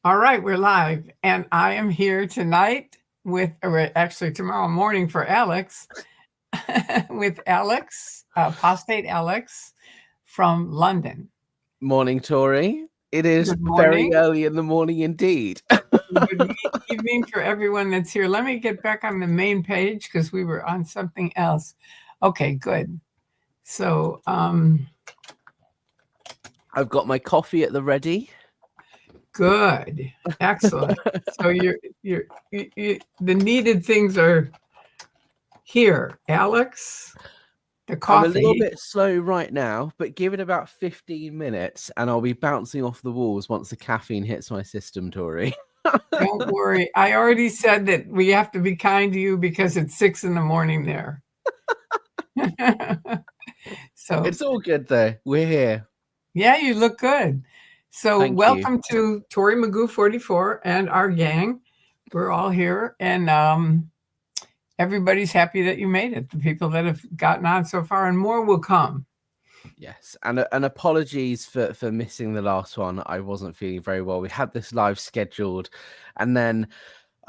All right, we're live, and I am here tonight or actually tomorrow morning for Alex, with Apostate Alex from London. Morning, Tori. It is Good very morning. early in the morning indeed. Good evening for everyone that's here. Let me get back on the main page because we were on something else. Okay, good. So, I've got my coffee at the ready. good, excellent. So the needed things are here, Alex. The I'm a little coffee. bit slow right now, but give it about 15 minutes and I'll be bouncing off the walls once the caffeine hits my system, Tori. Don't worry. I already said that we have to be kind to you because it's 6 a.m. there. So, It's all good though. We're here. yeah, you look good. So, Thank you. welcome to ToryMagoo44 and our gang. We're all here, and everybody's happy that you made it. The people that have gotten on so far, and more will come. Yes, and apologies for missing the last one. I wasn't feeling very well. We had this live scheduled, and then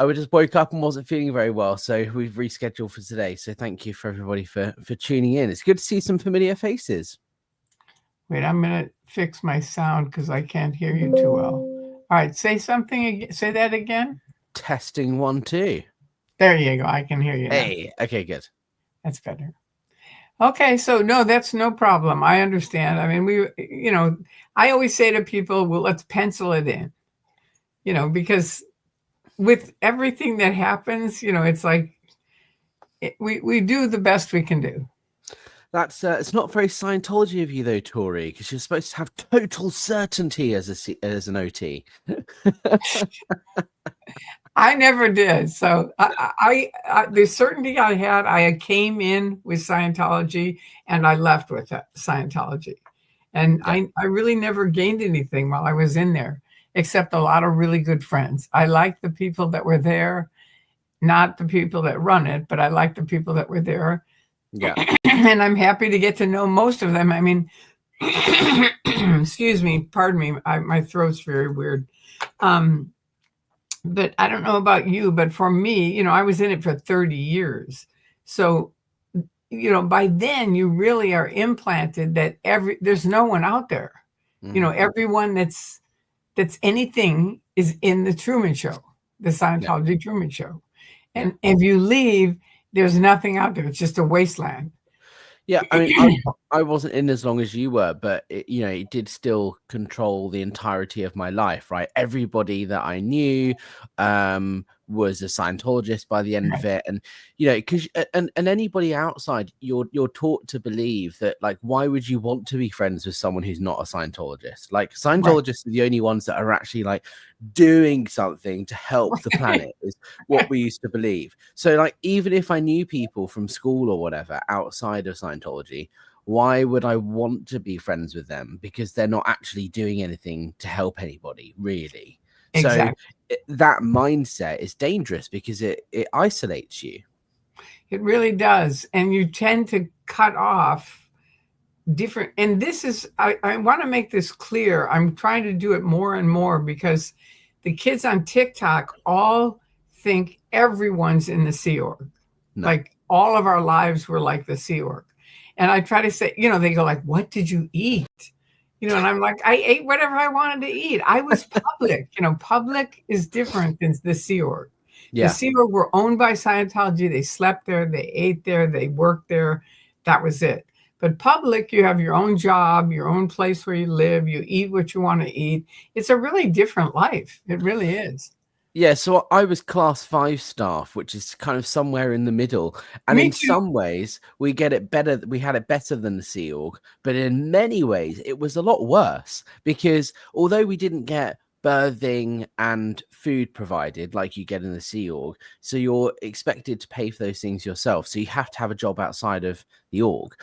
I just woke up and wasn't feeling very well, so we've rescheduled for today. So thank you for everybody for tuning in. It's good to see some familiar faces. Wait, I'm going to fix my sound because I can't hear you too well. All right, say something. Say that again. Testing 1 2. There you go. I can hear you now. Hey, okay, good. That's better. Okay, so no, that's no problem. I understand. I mean, I always say to people, well, let's pencil it in, because with everything that happens, it's like we do the best we can do. That's it's not very Scientology of you though, Tori, because you're supposed to have total certainty as an OT. I never did. So I the certainty I had, I came in with Scientology and I left with Scientology. And yeah. I really never gained anything while I was in there, except a lot of really good friends. I like the people that were there, not the people that run it, but I like the people that were there. Yeah. And I'm happy to get to know most of them. I mean, excuse me, pardon me, my throat's very weird. But I don't know about you, but for me, I was in it for 30 years. So, by then you really are implanted that there's no one out there. Mm-hmm. Everyone that's anything is in the Truman Show, the Scientology Truman Show. And if you leave, there's nothing out there. It's just a wasteland. Yeah, I mean, I wasn't in as long as you were, but it did still control the entirety of my life, right? Everybody that I knew was a Scientologist by the end of it, and because and anybody outside, you're taught to believe that, like, why would you want to be friends with someone who's not a Scientologist? Like, Scientologists are the only ones that are actually like doing something to help the planet is what we used to believe. So, like, even if I knew people from school or whatever outside of Scientology, why would I want to be friends with them? Because they're not actually doing anything to help anybody, really. Exactly. So that mindset is dangerous because it isolates you. It really does. And you tend to cut off different. And this is, I want to make this clear. I'm trying to do it more and more because the kids on TikTok all think everyone's in the Sea Org. No. Like all of our lives were like the Sea Org. And I try to say, they go like, what did you eat? And I'm like, I ate whatever I wanted to eat. I was public. Public is different than the Sea Org. Yeah. The Sea Org were owned by Scientology. They slept there. They ate there. They worked there. That was it. But public, you have your own job, your own place where you live. You eat what you want to eat. It's a really different life. It really is. Yeah, so I was class 5 staff, which is kind of somewhere in the middle. And in some ways, we get it better. We had it better than the Sea Org, but in many ways, it was a lot worse because although we didn't get birthing and food provided like you get in the Sea Org, so you're expected to pay for those things yourself. So you have to have a job outside of the org.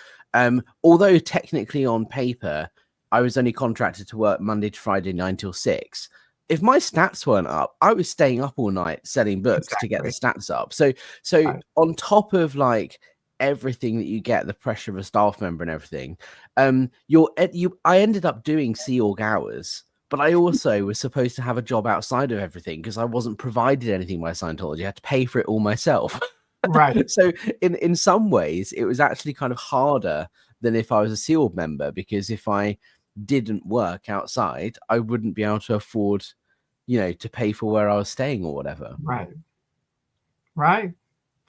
Although technically on paper, I was only contracted to work Monday to Friday, 9 till 6. If my stats weren't up, I was staying up all night selling books to get the stats up. So on top of like everything that you get, the pressure of a staff member and everything, I ended up doing Sea Org hours, but I also was supposed to have a job outside of everything because I wasn't provided anything by Scientology. I had to pay for it all myself. Right. So in some ways, it was actually kind of harder than if I was a SEAL member, because if I didn't work outside, I wouldn't be able to afford, to pay for where I was staying or whatever. Right. Right.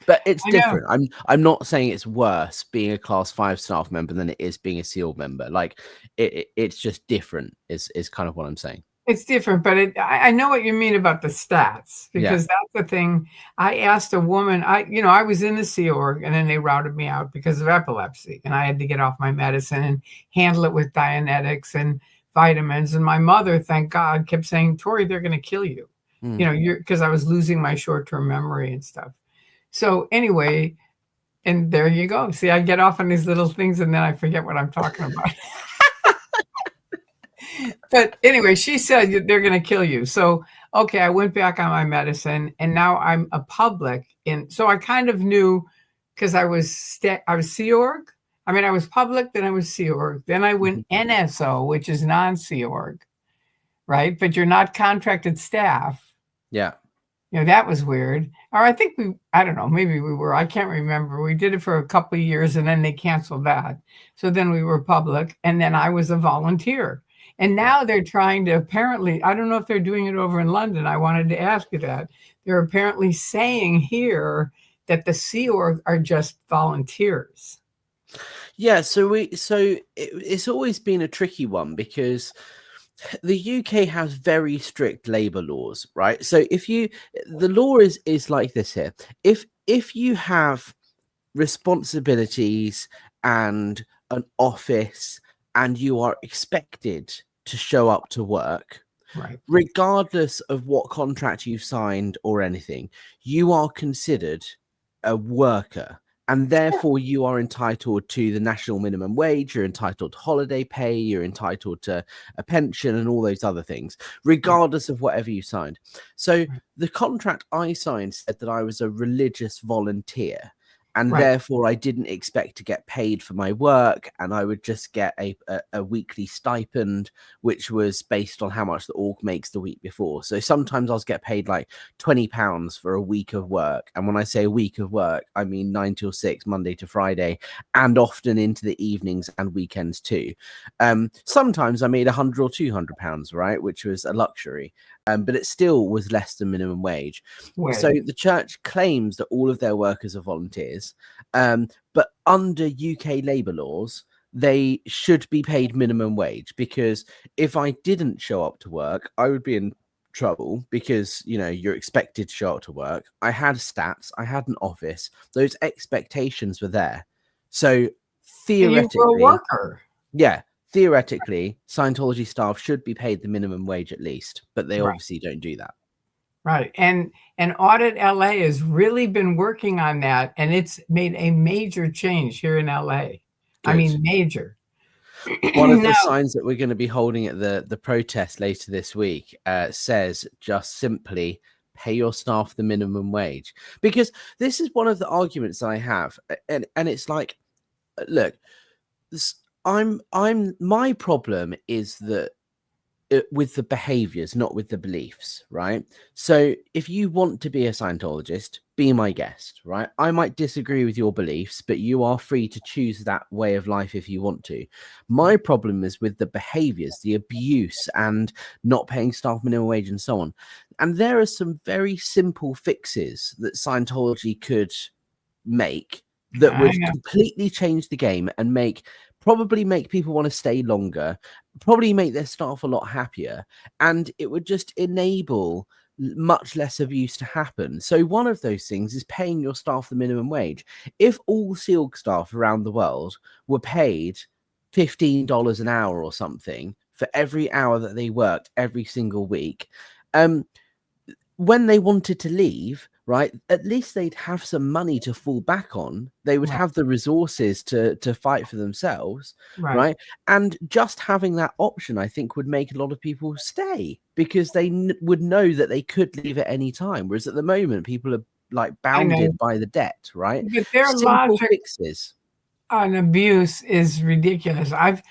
But it's I know. different. I'm not saying it's worse being a Class 5 staff member than it is being a SEAL member. Like it's just different is kind of what I'm saying. It's different, but I know what you mean about the stats, because that's the thing. I asked a woman, I was in the Sea Org, and then they routed me out because of epilepsy, and I had to get off my medicine and handle it with Dianetics and vitamins. And my mother, thank God, kept saying, Tori, they're going to kill you, because I was losing my short-term memory and stuff. So anyway, and there you go. See, I get off on these little things, and then I forget what I'm talking about. But anyway, she said they're going to kill you. So, okay, I went back on my medicine, and now I'm a public. And so I kind of knew, because I was Sea Org. I mean, I was public, then I was Sea Org. Then I went NSO, which is non-Sea Org, right? But you're not contracted staff. Yeah. That was weird. Or I don't know, maybe we were. I can't remember. We did it for a couple of years, and then they canceled that. So then we were public, and then I was a volunteer. And now they're trying to, apparently, I don't know if they're doing it over in London. I wanted to ask you that. They're apparently saying here that the Sea Org are just volunteers. Yeah, so it's always been a tricky one, because the UK has very strict labor laws, right? So the law is like this here. If you have responsibilities and an office, and you are expected to show up to work, right, regardless of what contract you've signed or anything, you are considered a worker. And therefore, you are entitled to the national minimum wage, you're entitled to holiday pay, you're entitled to a pension and all those other things, regardless of whatever you signed. So the contract I signed said that I was a religious volunteer, and therefore I didn't expect to get paid for my work, and I would just get a weekly stipend, which was based on how much the org makes the week before. So sometimes I'll get paid like £20 for a week of work. And when I say a week of work, I mean 9 till 6, Monday to Friday, and often into the evenings and weekends too. Sometimes I made £100 or £200, right, which was a luxury. But it still was less than minimum wage. So the church claims that all of their workers are volunteers, but under UK labour laws, they should be paid minimum wage, because if I didn't show up to work, I would be in trouble, because you're expected to show up to work. I had stats, I had an office, those expectations were there. So theoretically, you were a worker. Yeah. Theoretically, Scientology staff should be paid the minimum wage at least, but they obviously don't do that. Right. And Audit LA has really been working on that, and it's made a major change here in LA. Good. I mean, major. One of the signs that we're going to be holding at the protest later this week says just simply pay your staff the minimum wage, because this is one of the arguments that I have. And it's like, look, my problem is that with the behaviors, not with the beliefs, right? So if you want to be a Scientologist, be my guest, right? I might disagree with your beliefs, but you are free to choose that way of life if you want to. My problem is with the behaviors, the abuse, and not paying staff minimum wage and so on. And there are some very simple fixes that Scientology could make that would completely change the game and probably make people want to stay longer, probably make their staff a lot happier, and it would just enable much less abuse to happen. So one of those things is paying your staff the minimum wage. If all SEAL staff around the world were paid $15 an hour or something for every hour that they worked every single week, when they wanted to leave, right, at least they'd have some money to fall back on. They would have the resources to fight for themselves, right? And just having that option, I think, would make a lot of people stay, because they would know that they could leave at any time. Whereas at the moment, people are like bounded by the debt, right? But their logic fixes on abuse is ridiculous. I've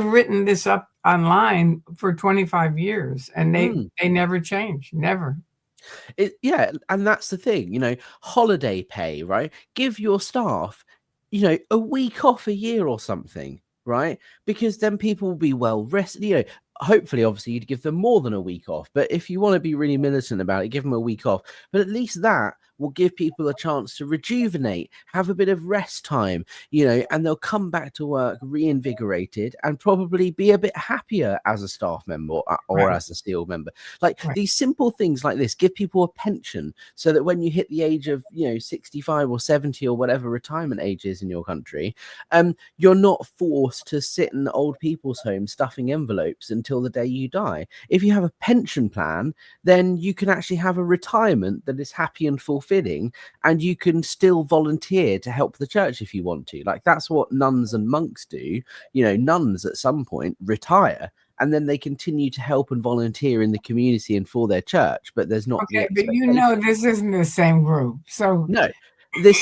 written this up online for 25 years, and they never change, never. Yeah, and that's the thing, holiday pay, right? Give your staff, a week off a year or something, right? Because then people will be well rested. Hopefully, obviously, you'd give them more than a week off. But if you want to be really militant about it, give them a week off. But at least that will give people a chance to rejuvenate, have a bit of rest time, and they'll come back to work reinvigorated and probably be a bit happier as a staff member or Right. as a SEAL member. Like Right. these simple things like this, give people a pension so that when you hit the age of 65 or 70 or whatever retirement age is in your country, you're not forced to sit in old people's homes stuffing envelopes until the day you die. If you have a pension plan, then you can actually have a retirement that is happy and fulfilling, and you can still volunteer to help the church if you want to. Like that's what nuns and monks do. Nuns at some point retire and then they continue to help and volunteer in the community and for their church, but there's not the Okay, but expectation. this isn't the same group. So No, but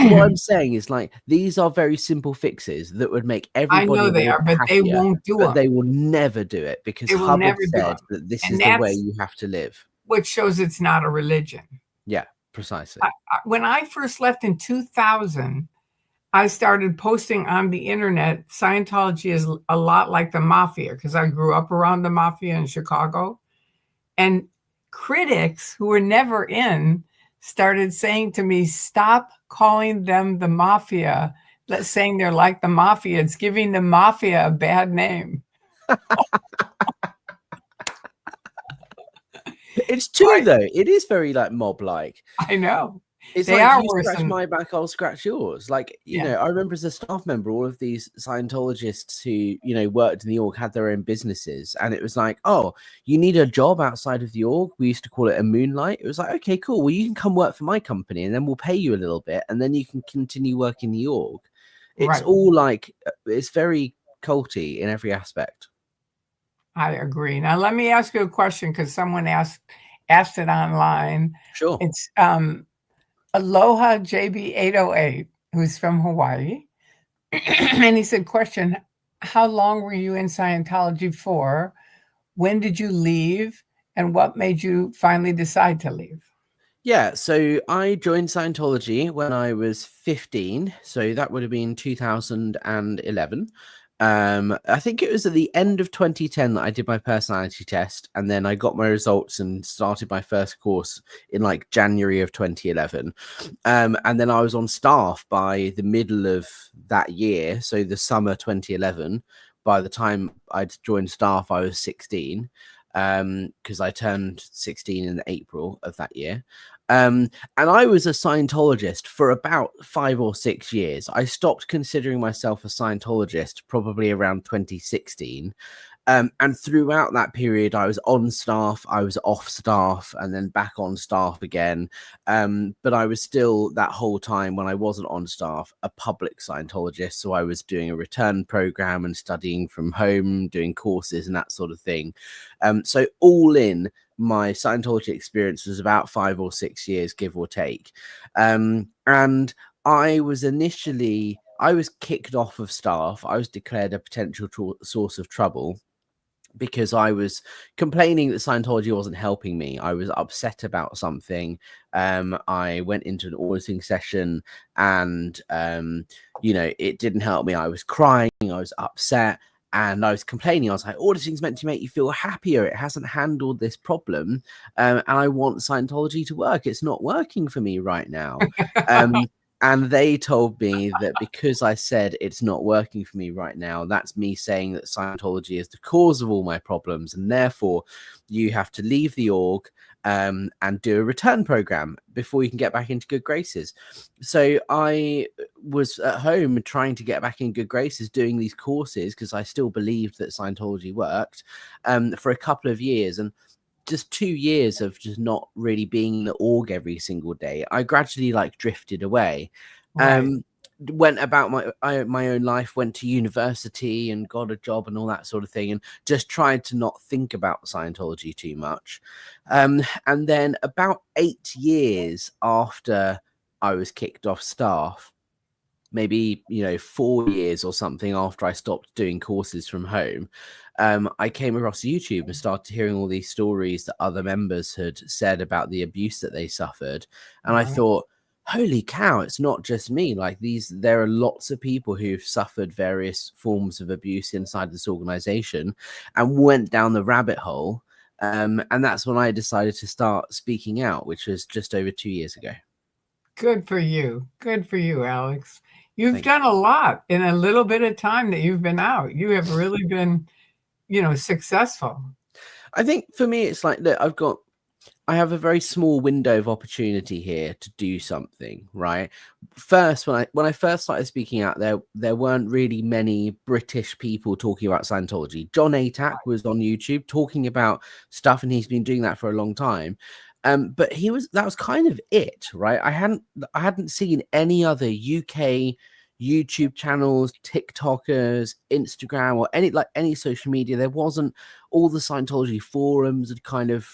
what I'm saying is like these are very simple fixes that would make I everybody know a they little are, bit but they happier, won't do but them. they will never do it because They will Hubbard never do said them. that this And is the way that's you have to live. what shows it's not a religion. Yeah, precisely. When I first left in 2000, I started posting on the internet. Scientology is a lot like the mafia because I grew up around the mafia in Chicago. And critics who were never in started saying to me, stop calling them the mafia. Saying they're like the mafia. It's giving the mafia a bad name. It's true though. It is very like mob like. I know. It's They like are you worse scratch than, my back, I'll scratch yours. Like, yeah, I remember as a staff member, all of these Scientologists who, worked in the org had their own businesses. And it was like, oh, you need a job outside of the org. We used to call it a moonlight. It was like, okay, cool. Well, you can come work for my company and then we'll pay you a little bit. And then you can continue working the org. It's right. all like, it's very culty in every aspect. I agree. Now, let me ask you a question because someone asked it online. Sure. It's Aloha JB808, who's from Hawaii. And he said, question, how long were you in Scientology for? When did you leave? And what made you finally decide to leave? Yeah, so I joined Scientology when I was 15. So that would have been 2011. I think it was at the end of 2010 that I did my personality test, and then I got my results and started my first course in like January of 2011. And then I was on staff by the middle of that year, so the summer 2011. By the time I'd joined staff, I was 16 because I turned 16 in April of that year. And I was a Scientologist for about 5 or 6 years. I stopped considering myself a Scientologist probably around 2016. And throughout that period, I was on staff, I was off staff, and then back on staff again. But I was still, that whole time when I wasn't on staff, a public Scientologist. So I was doing a return program and studying from home, doing courses and that sort of thing. So all in, my Scientology experience was about 5 or 6 years, give or take. And I was kicked off of staff. I was declared a potential source of trouble because I was complaining that Scientology wasn't helping me. I was upset about something. I went into an auditing session and, it didn't help me. I was crying. I was upset. And I was complaining. I was like, auditing's meant to make you feel happier. It hasn't handled this problem. And I want Scientology to work. It's not working for me right now. And they told me that because I said it's not working for me right now, that's me saying that Scientology is the cause of all my problems. And therefore, you have to leave the org and do a return program before you can get back into good graces. So I was at home trying to get back in good graces doing these courses because I still believed that Scientology worked for a couple of years. And just 2 years of just not really being in the org every single day, I gradually like drifted away. Right. Went about my own life, went to university and got a job and all that sort of thing, and just tried to not think about Scientology too much. And then about 8 years after I was kicked off staff, maybe 4 years or something after I stopped doing courses from home, I came across YouTube and started hearing all these stories that other members had said about the abuse that they suffered. And I Right. thought, holy cow, it's not just me. Like there are lots of people who've suffered various forms of abuse inside this organization and went down the rabbit hole. And that's when I decided to start speaking out, which was just over 2 years ago. Good for you. Good for you, Alex. You've Thank done a lot in a little bit of time that you've been out. You have really been, successful. I think for me, it's like, look, I have a very small window of opportunity here to do something, right? First, when I first started speaking out, there weren't really many British people talking about Scientology. John Atack was on YouTube talking about stuff, and he's been doing that for a long time. But that was kind of it, right? I hadn't seen any other UK YouTube channels, TikTokers, Instagram, or any social media. There wasn't. All the Scientology forums had kind of,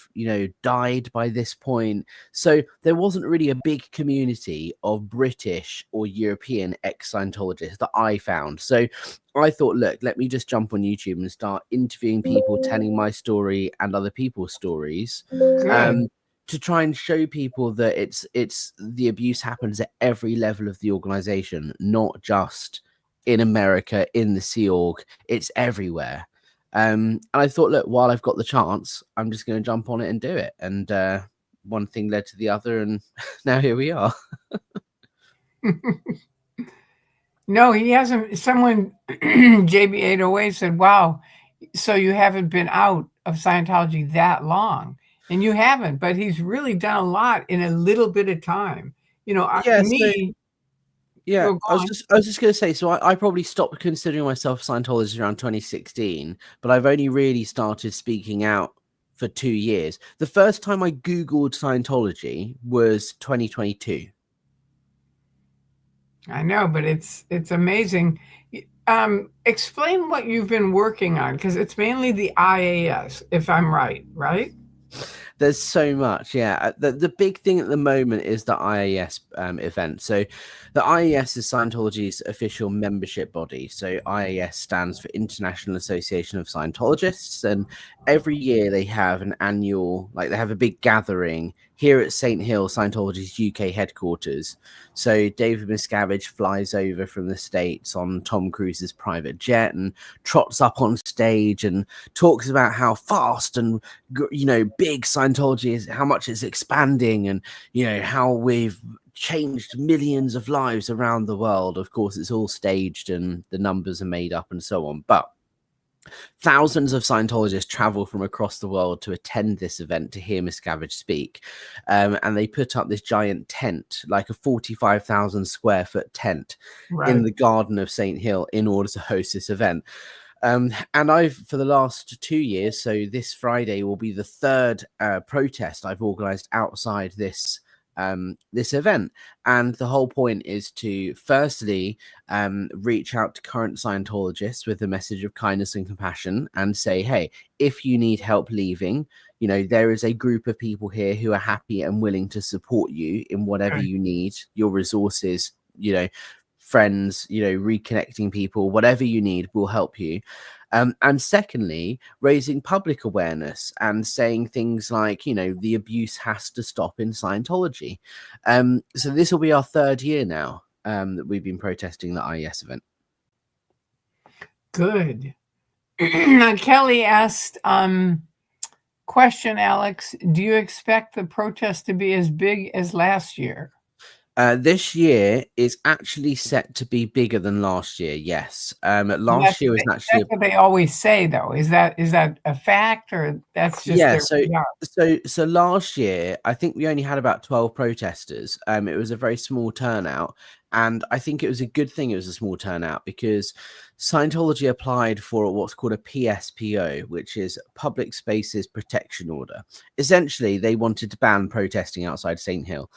died by this point. So there wasn't really a big community of British or European ex-Scientologists that I found. So I thought, look, let me just jump on YouTube and start interviewing people, telling my story and other people's stories. Good. To try and show people that it's the abuse happens at every level of the organization, not just in America, in the Sea Org. It's everywhere. And I thought, look, while I've got the chance, I'm just going to jump on it and do it. And one thing led to the other, and now here we are. No, he hasn't. Someone, JB808 said, wow, so you haven't been out of Scientology that long. And you haven't, but he's really done a lot in a little bit of time. Yeah, me. Yeah, Go I was on. just going to say, so I probably stopped considering myself a Scientologist around 2016, but I've only really started speaking out for 2 years. The first time I Googled Scientology was 2022. I know, but it's amazing. Explain what you've been working on, because it's mainly the IAS, if I'm right, right? There's so much, yeah. The big thing at the moment is the IAS event. So the IAS is Scientology's official membership body. So IAS stands for International Association of Scientologists, and every year they have an annual, they have a big gathering here at St. Hill, Scientology's UK headquarters. So David Miscavige flies over from the States on Tom Cruise's private jet and trots up on stage and talks about how fast and big Scientology is, how much it's expanding, and how we've changed millions of lives around the world. Of course, it's all staged and the numbers are made up and so on, but thousands of Scientologists travel from across the world to attend this event to hear Miscavige speak. And they put up this giant tent, like a 45,000 square foot tent in the garden of St. Hill, in order to host this event. And I've, for the last 2 years, so this Friday will be the third protest I've organized outside this event. And the whole point is to firstly reach out to current Scientologists with a message of kindness and compassion and say, hey, if you need help leaving, there is a group of people here who are happy and willing to support you in whatever you need, your resources, friends, reconnecting people, whatever you need will help you. And secondly, raising public awareness and saying things like, the abuse has to stop in Scientology. So this will be our third year now that we've been protesting the IES event. Good. Kelly asked, question, Alex, do you expect the protest to be as big as last year? This year is actually set to be bigger than last year. Yes. Last year was actually. That's what they always say, though. Is that a fact, or that's just So last year, I think we only had about 12 protesters. It was a very small turnout, and I think it was a good thing it was a small turnout, because Scientology applied for what's called a PSPO, which is Public Spaces Protection Order. Essentially, they wanted to ban protesting outside St. Hill.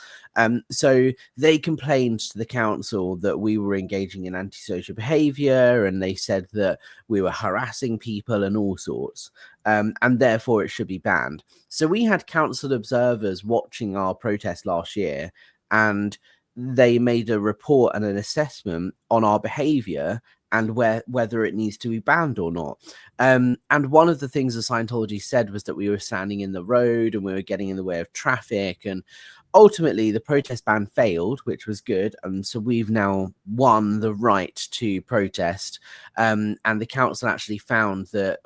So they complained to the council that we were engaging in antisocial behavior, and they said that we were harassing people and all sorts, and therefore it should be banned. So we had council observers watching our protest last year, and they made a report and an assessment on our behavior and whether it needs to be banned or not. And one of the things the Scientology said was that we were standing in the road and we were getting in the way of traffic. And ultimately, the protest ban failed, which was good. And so we've now won the right to protest. And the council actually found that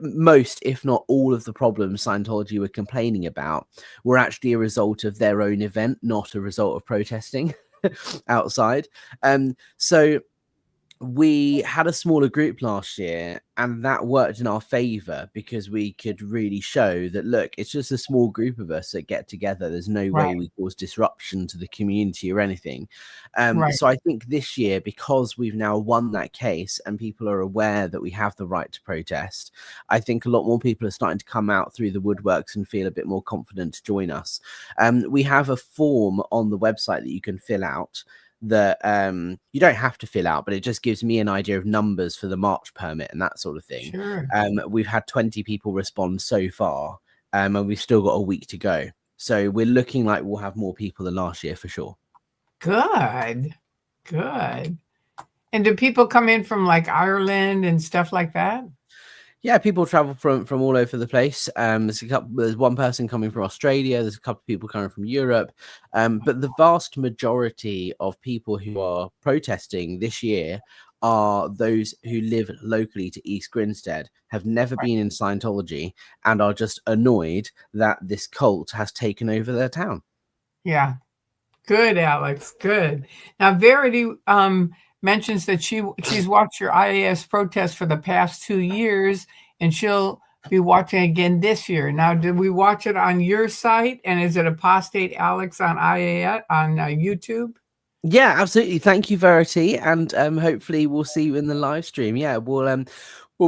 most, if not all, of the problems Scientology were complaining about were actually a result of their own event, not a result of protesting outside. So we had a smaller group last year, and that worked in our favor because we could really show that, look, it's just a small group of us that get together. There's no way we cause disruption to the community or anything. So I think this year, because we've now won that case and people are aware that we have the right to protest, I think a lot more people are starting to come out through the woodworks and feel a bit more confident to join us. We have a form on the website that you can fill out that you don't have to fill out, but it just gives me an idea of numbers for the March permit and that sort of thing. Sure. We've had 20 people respond so far, and we've still got a week to go. So we're looking like we'll have more people than last year for sure. Good. And do people come in from like Ireland and stuff like that? Yeah, people travel from all over the place. There's one person coming from Australia. There's a couple of people coming from Europe. But the vast majority of people who are protesting this year are those who live locally to East Grinstead, have never been in Scientology, and are just annoyed that this cult has taken over their town. Yeah. Good, Alex. Good. Now, Verity mentions that she's watched your IAS protest for the past 2 years, and she'll be watching again this year. Now, did we watch it on your site? And is it Apostate Alex on IAS on YouTube? Yeah, absolutely. Thank you, Verity, and hopefully we'll see you in the live stream. Yeah, we'll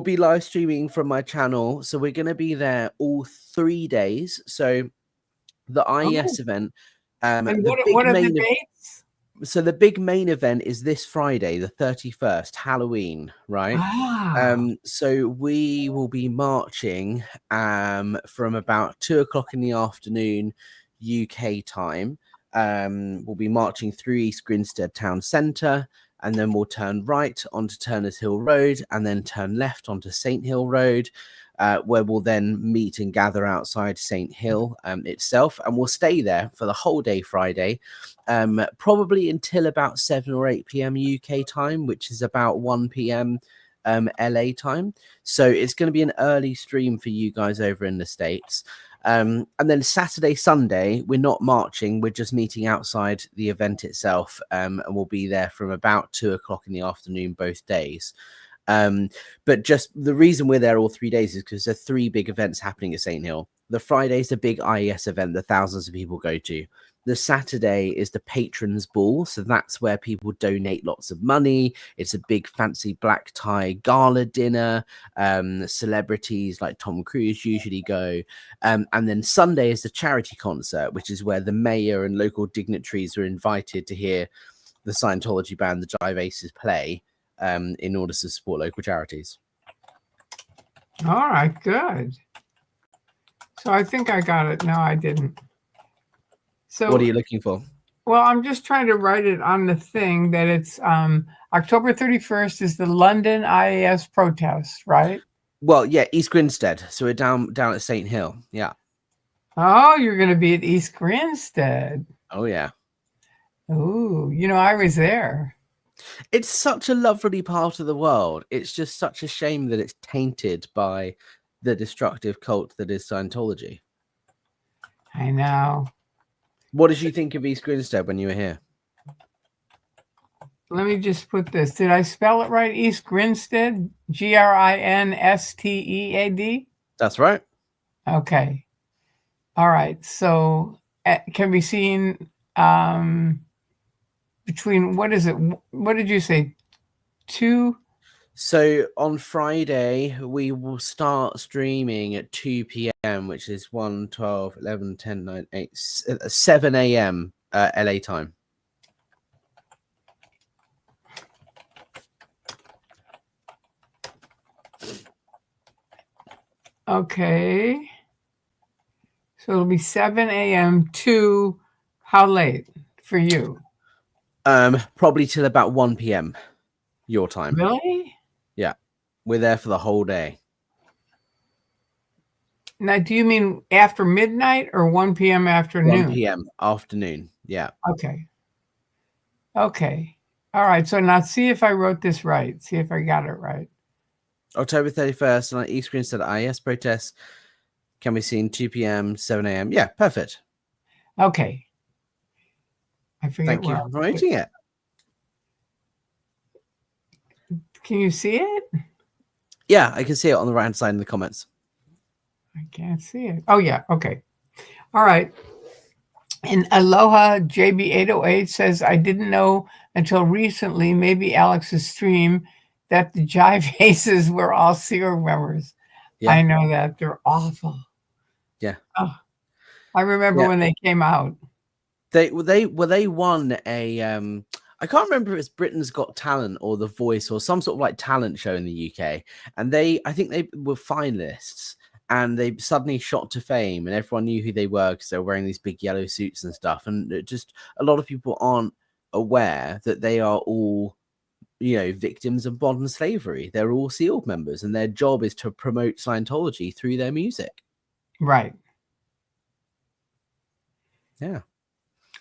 be live streaming from my channel, so we're going to be there all 3 days. So the IES event. And what are the dates? So the big main event is this Friday, the 31st, Halloween, right? So we will be marching from about 2:00 in the afternoon UK time. We'll be marching through East Grinstead Town Centre, and then we'll turn right onto Turners Hill Road and then turn left onto St Hill Road, where we'll then meet and gather outside St Hill itself, and we'll stay there for the whole day Friday, probably until about 7 or 8 p.m. UK time, which is about 1 p.m. LA time. So it's going to be an early stream for you guys over in the States. And then Saturday, Sunday, we're not marching. We're just meeting outside the event itself, and we'll be there from about 2:00 in the afternoon both days. But just the reason we're there all 3 days is because there are 3 big events happening at St Hill. The Friday is the big IES event that thousands of people go to. The Saturday is the patrons ball, so that's where people donate lots of money. It's a big fancy black tie gala dinner. Celebrities like Tom Cruise usually go. And then Sunday is the charity concert, which is where the mayor and local dignitaries are invited to hear the Scientology band, the Jive Aces, play in order to support local charities. All right, good. So I think I got it. No, I didn't. So what are you looking for? Well, I'm just trying to write it on the thing that it's October 31st is the London IAS protest, right? Well, yeah, East Grinstead. So we're down at St Hill. Yeah. Oh, you're going to be at East Grinstead. Oh, yeah. Oh, I was there. It's such a lovely part of the world. It's just such a shame that it's tainted by the destructive cult that is Scientology. I know. What did you think of East Grinstead when you were here? Let me just put this. Did I spell it right? East Grinstead? Grinstead? That's right. Okay. All right. So can be seen between, what is it? What did you say? 2? So on Friday, we will start streaming at 2 p.m., which is 1, 12, 11, 10, 9, 8, 7 a.m. LA time. Okay. So it'll be 7 a.m. to how late for you? Probably till about 1 p.m. your time. Really? Yeah, we're there for the whole day. Now, do you mean after midnight or 1 p.m. 1 afternoon? p.m. afternoon. Yeah. Okay. Okay. All right. So now see if I wrote this right. See if I got it right. October 31st, and e-screen said IS protests can be seen 2 p.m., 7 a.m. Yeah, perfect. Okay. I forget Thank you where. for promoting it. Can you see it? Yeah, I can see it on the right-hand side in the comments. I can't see it. Oh, yeah. Okay. All right. And Aloha JB808 says, I didn't know until recently, maybe Alex's stream, that the Jive Aces were all SEAL members. Yeah. I know that. They're awful. Yeah. Oh, I remember when they came out. They won a I can't remember if it's Britain's Got Talent or The Voice or some sort of like talent show in the UK, and I think they were finalists, and they suddenly shot to fame, and everyone knew who they were because they were wearing these big yellow suits and stuff, and just a lot of people aren't aware that they are all, you know, victims of modern slavery. They're all SEAL members, and their job is to promote Scientology through their music. Right. Yeah.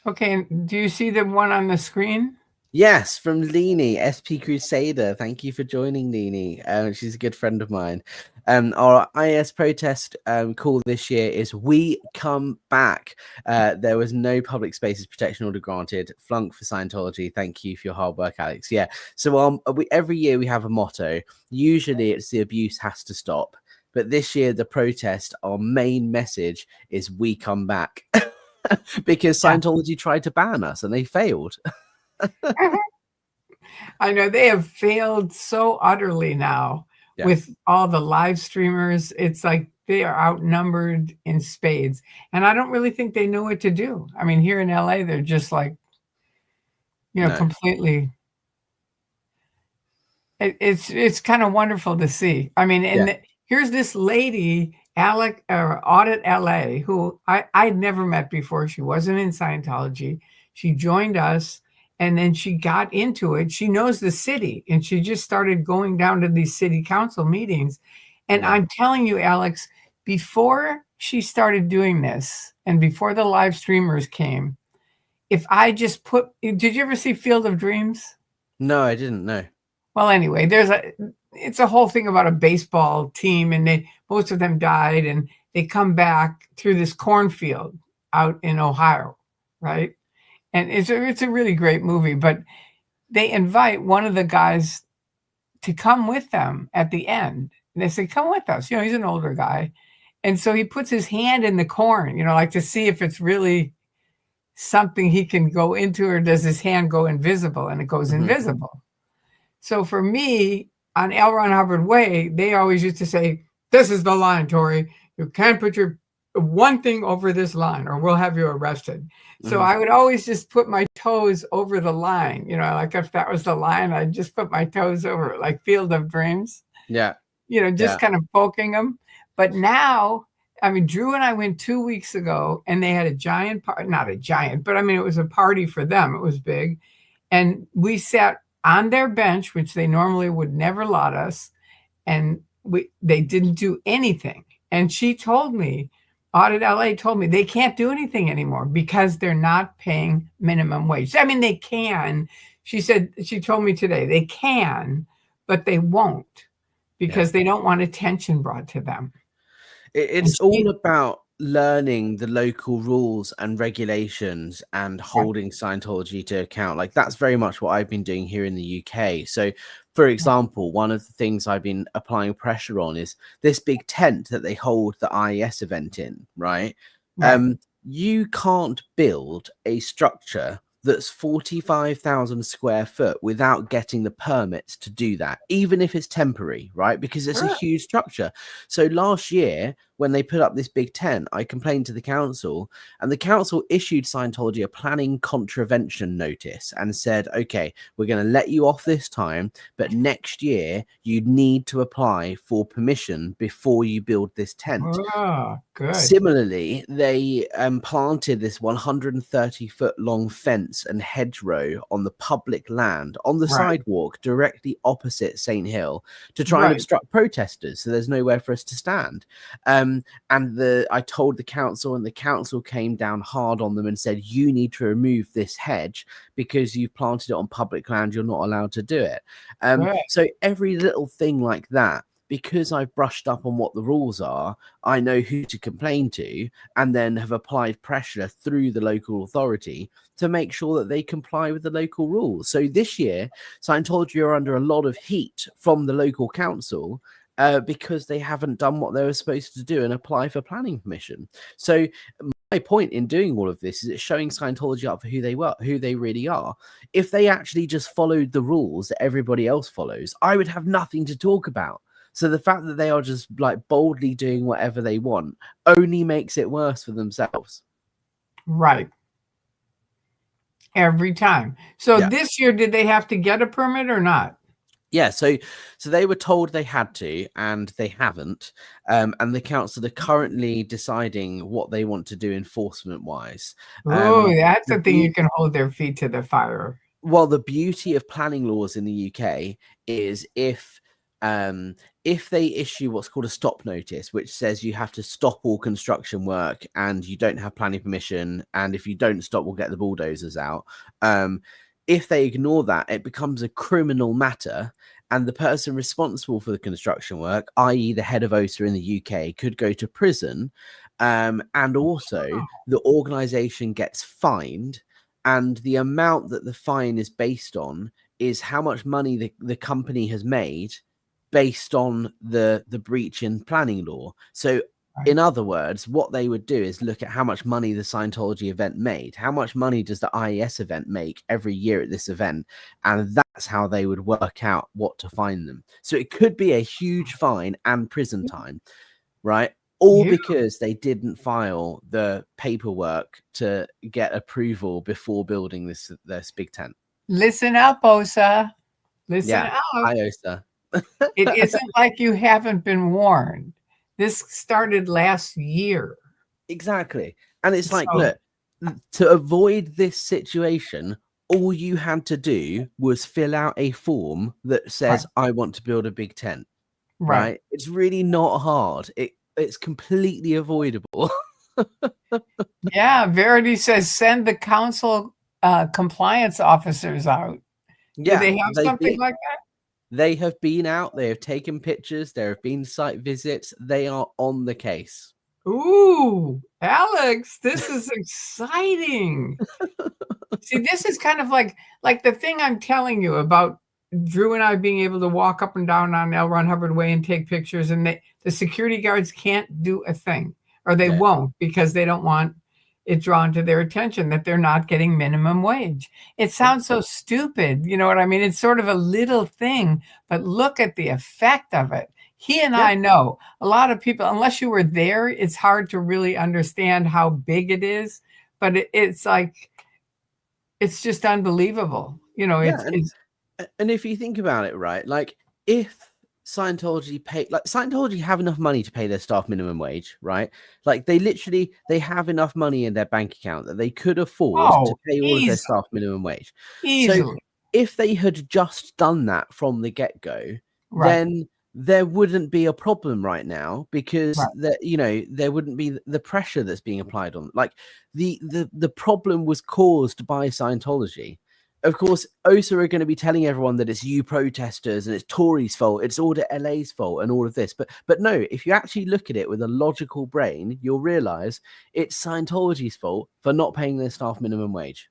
Okay. Do you see the one on the screen? Yes, from Leanie, SP Crusader. Thank you for joining, Leanie. She's a good friend of mine. Our IS protest call this year is "We Come Back." There was no public spaces protection order granted. Flunk for Scientology. Thank you for your hard work, Alex. Yeah. So every year we have a motto. Usually it's the abuse has to stop, but this year the protest, our main message is "We Come Back," because Scientology tried to ban us and they failed. I know they have failed so utterly now with all the live streamers. It's like they are outnumbered in spades. And I don't really think they know what to do. I mean, here in LA, they're just like, you know, completely. It's kind of wonderful to see. I mean, and here's this lady, Audit LA, who I'd never met before. She wasn't in Scientology. She joined us. And then she got into it. She knows the city, and she just started going down to these city council meetings. And I'm telling you, Alex, before she started doing this and before the live streamers came, if I just did you ever see Field of Dreams? No, I didn't know. Well, anyway, it's a whole thing about a baseball team, and most of them died, and they come back through this cornfield out in Ohio, right? And it's a really great movie, but they invite one of the guys to come with them at the end. And they say, come with us. You know, he's an older guy. And so he puts his hand in the corn, you know, like to see if it's really something he can go into, or does his hand go invisible? And it goes invisible. So for me, on L. Ron Hubbard Way, they always used to say, this is the line, Tori. You can't put your one thing over this line or we'll have you arrested. So I would always just put my toes over the line, you know, like if that was the line, I'd just put my toes over it, like Field of Dreams. Yeah. You know, just kind of poking them. But now, I mean, Drew and I went 2 weeks ago, and they had a giant party, not a giant, but I mean, it was a party for them. It was big. And we sat on their bench, which they normally would never let us. And they didn't do anything. And she told me, Audit LA told me they can't do anything anymore because they're not paying minimum wage. I mean, they can. She told me today they can, but they won't because they don't want attention brought to them. It's all about learning the local rules and regulations and holding Scientology to account. Like that's very much what I've been doing here in the UK. So for example, one of the things I've been applying pressure on is this big tent that they hold the IES event in, right? You can't build a structure that's 45,000 square foot without getting the permits to do that, even if it's temporary, right? Because it's a huge structure. So last year, when they put up this big tent, I complained to the council, and the council issued Scientology a planning contravention notice and said, okay, we're going to let you off this time, but next year you need to apply for permission before you build this tent. Oh, good. Similarly, they planted this 130-foot long fence and hedgerow on the public land on the sidewalk directly opposite St. Hill to try and obstruct protesters, so there's nowhere for us to stand. And I told the council, and the council came down hard on them and said, you need to remove this hedge because you've planted it on public land. You're not allowed to do it. So every little thing like that, because I've brushed up on what the rules are, I know who to complain to, and then have applied pressure through the local authority to make sure that they comply with the local rules. So this year, Scientology are under a lot of heat from the local council because they haven't done what they were supposed to do and apply for planning permission. So my point in doing all of this is it's showing Scientology up for who they were, who they really are. If they actually just followed the rules that everybody else follows, I would have nothing to talk about. So the fact that they are just like boldly doing whatever they want only makes it worse for themselves. Right. Every time. So this year, did they have to get a permit or not? Yeah, so they were told they had to, and they haven't. And the council are currently deciding what they want to do enforcement-wise. Oh, that's the thing, you can hold their feet to the fire. Well, the beauty of planning laws in the UK is if they issue what's called a stop notice, which says you have to stop all construction work and you don't have planning permission, and if you don't stop, we'll get the bulldozers out. If they ignore that, it becomes a criminal matter, and the person responsible for the construction work, i.e. the head of OSA in the UK, could go to prison. And also the organization gets fined, and the amount that the fine is based on is how much money the company has made based on the breach in planning law. So in other words, what they would do is look at how much money the Scientology event made. How much money does the IES event make every year at this event? And that's how they would work out what to fine them. So it could be a huge fine and prison time, right? All because they didn't file the paperwork to get approval before building this big tent. Listen up, OSA. Listen up. Hi, OSA. It isn't like you haven't been warned. This started last year. Exactly. And it's like, look, to avoid this situation, all you had to do was fill out a form that says, I want to build a big tent. Right? It's really not hard. It's completely avoidable. Yeah, Verity says send the council compliance officers out. Yeah, do they have something like that? They have been out. They have taken pictures. There have been site visits. They are on the case. Ooh, Alex, this is exciting. See, this is kind of like the thing I'm telling you about Drew and I being able to walk up and down on L. Ron Hubbard Way and take pictures, and the security guards can't do a thing, or they won't, because they don't want it drawn to their attention that they're not getting minimum wage. It sounds so stupid. You know what I mean? It's sort of a little thing, but look at the effect of it. He and I know a lot of people, unless you were there, it's hard to really understand how big it is, but it's like, it's just unbelievable. You know, and if you think about it, right, like if Scientology have enough money to pay their staff minimum wage, right? Like they have enough money in their bank account that they could afford to pay all of their staff minimum wage. Easily. So if they had just done that from the get-go, then there wouldn't be a problem right now, because there wouldn't be the pressure that's being applied on. Like the problem was caused by Scientology. Of course, OSA are going to be telling everyone that it's you protesters and it's Tory's fault, it's Audit LA's fault and all of this. But no, if you actually look at it with a logical brain, you'll realize it's Scientology's fault for not paying their staff minimum wage.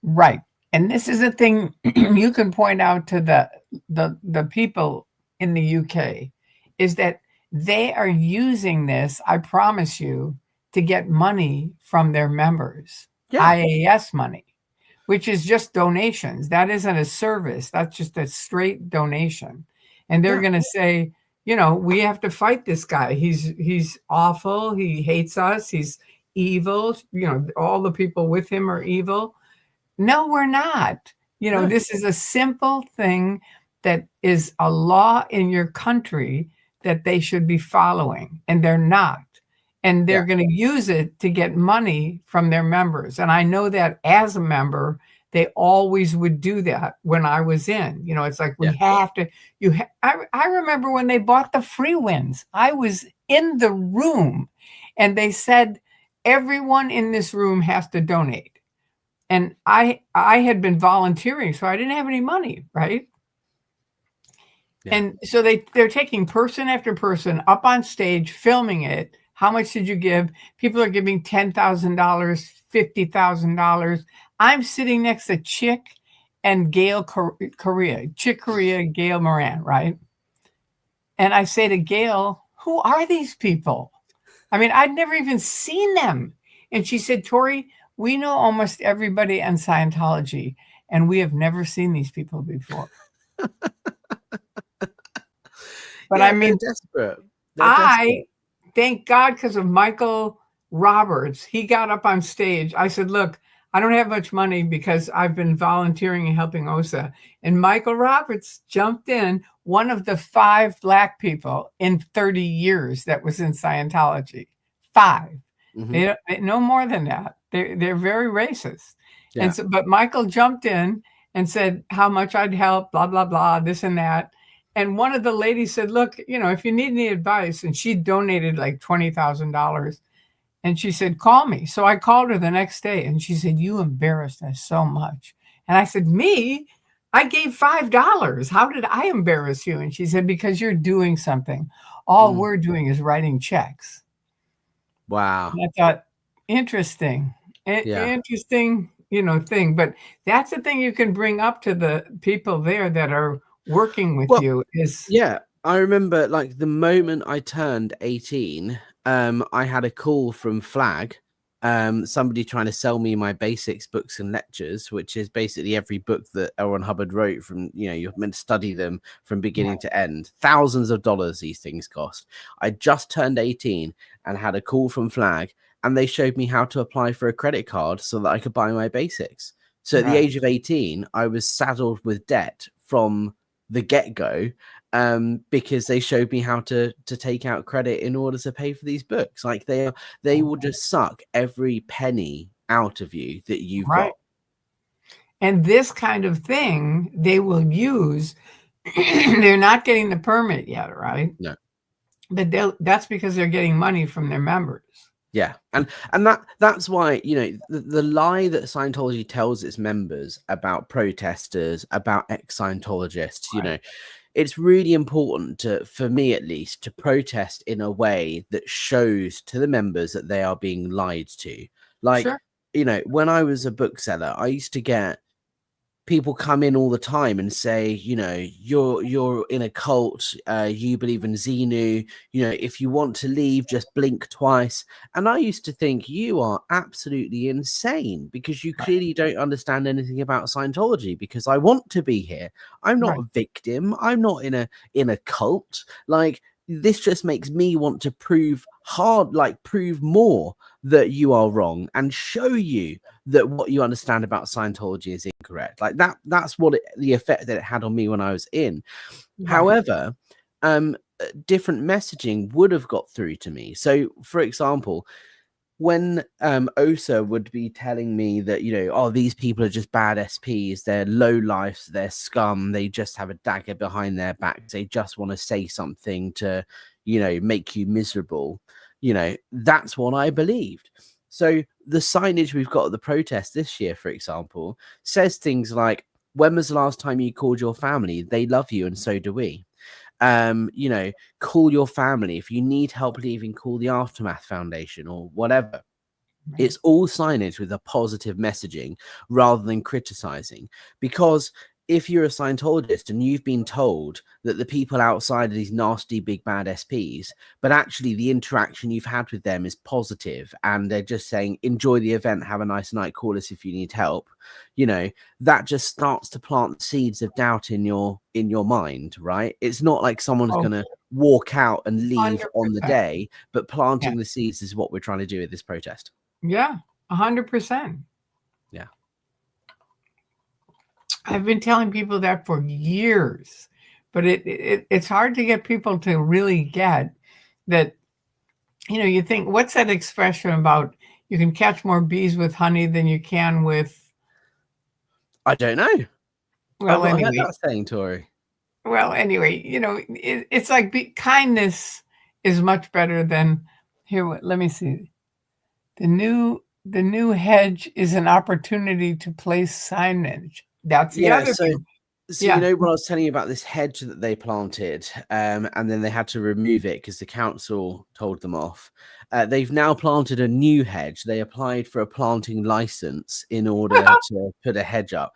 Right. And this is a thing you can point out to the people in the UK, is that they are using this, I promise you, to get money from their members, IAS money, which is just donations. That isn't a service. That's just a straight donation. And they're going to say, you know, we have to fight this guy. He's awful. He hates us. He's evil. You know, all the people with him are evil. No, we're not. You know, No. this is a simple thing that is a law in your country that they should be following, and they're not. And they're Yeah. going to use it to get money from their members. And I know that as a member, they always would do that when I was in. You know, it's like we have to. I remember when they bought the free wins. I was in the room, and they said everyone in this room has to donate. And I had been volunteering, so I didn't have any money, right? Yeah. And so they're taking person after person up on stage, filming it. How much did you give? People are giving $10,000, $50,000. I'm sitting next to Chick and Gail Korea, Chick Korea, Gail Moran, right? And I say to Gail, who are these people? I mean, I'd never even seen them. And she said, Tori, we know almost everybody on Scientology, and we have never seen these people before. But yeah, I mean, they're desperate. I thank God because of Michael Roberts. He got up on stage. I said, look, I don't have much money because I've been volunteering and helping OSA. And Michael Roberts jumped in, one of the 5 Black people in 30 years that was in Scientology. 5. They no more than that. They're very racist. Yeah. And so, but Michael jumped in and said how much I'd help, blah, blah, blah, this and that. And one of the ladies said, look, you know, if you need any advice, and she donated like $20,000. And she said, call me. So I called her the next day, and she said, you embarrassed us so much. And I said, me? I gave $5. How did I embarrass you? And she said, because you're doing something. All we're doing is writing checks. Wow. And I thought, interesting. Interesting, you know, thing. But that's the thing you can bring up to the people there that are working with you is. Yeah. I remember like the moment I turned 18, I had a call from Flag, somebody trying to sell me my basics books and lectures, which is basically every book that L. Ron Hubbard wrote from, you know, you're meant to study them from beginning to end. Thousands of dollars these things cost. I just turned 18 and had a call from Flag, and they showed me how to apply for a credit card so that I could buy my basics. So at the age of 18, I was saddled with debt from the get-go, because they showed me how to take out credit in order to pay for these books. Like they will just suck every penny out of you that you've got. And this kind of thing they will use. They're not getting the permit yet, right? No. But that's because they're getting money from their members. Yeah. And that's why, you know, the lie that Scientology tells its members about protesters, about ex-Scientologists, you know, it's really important for me at least, to protest in a way that shows to the members that they are being lied to. Like, you know, when I was a bookseller, I used to get people come in all the time and say, you know, you're in a cult, you believe in Xenu, you know, if you want to leave, just blink twice. And I used to think, you are absolutely insane, because you clearly don't understand anything about Scientology, because I want to be here. I'm not a victim. I'm not in a cult. Like, this just makes me want to prove more that you are wrong, and show you that what you understand about Scientology is incorrect. Like that's what the effect that it had on me when I was in. However, different messaging would have got through to me. So for example, when OSA would be telling me that, you know, oh, these people are just bad SPs, they're low lives, they're scum, they just have a dagger behind their back, they just want to say something to, you know, make you miserable, you know, that's what I believed. So the signage we've got at the protest this year, for example, says things like, when was the last time you called your family? They love you, and so do we. You know, call your family. If you need help leaving, call the Aftermath Foundation or whatever. It's all signage with a positive messaging rather than criticizing. Because if you're a Scientologist and you've been told that the people outside are these nasty big bad SPs, but actually the interaction you've had with them is positive, and they're just saying, enjoy the event, have a nice night, call us if you need help, you know, that just starts to plant seeds of doubt in your mind, right? It's not like someone's gonna walk out and leave on the 100%. day, but Yeah. planting the seeds is what we're trying to do with this protest. Yeah, 100%. Yeah. I've been telling people that for years, but it's hard to get people to really get that. You know, you think, what's that expression about you can catch more bees with honey than you can with... I don't know. Well, I've not heard anyway. that saying, Tori. Well, anyway, you know, it's like kindness is much better than... Here, let me see. The new hedge is an opportunity to place signage. That's the other thing. So Yeah, you know what I was telling you about this hedge that they planted, and then they had to remove it because the council told them off. They've now planted a new hedge. They applied for a planting license in order to put a hedge up,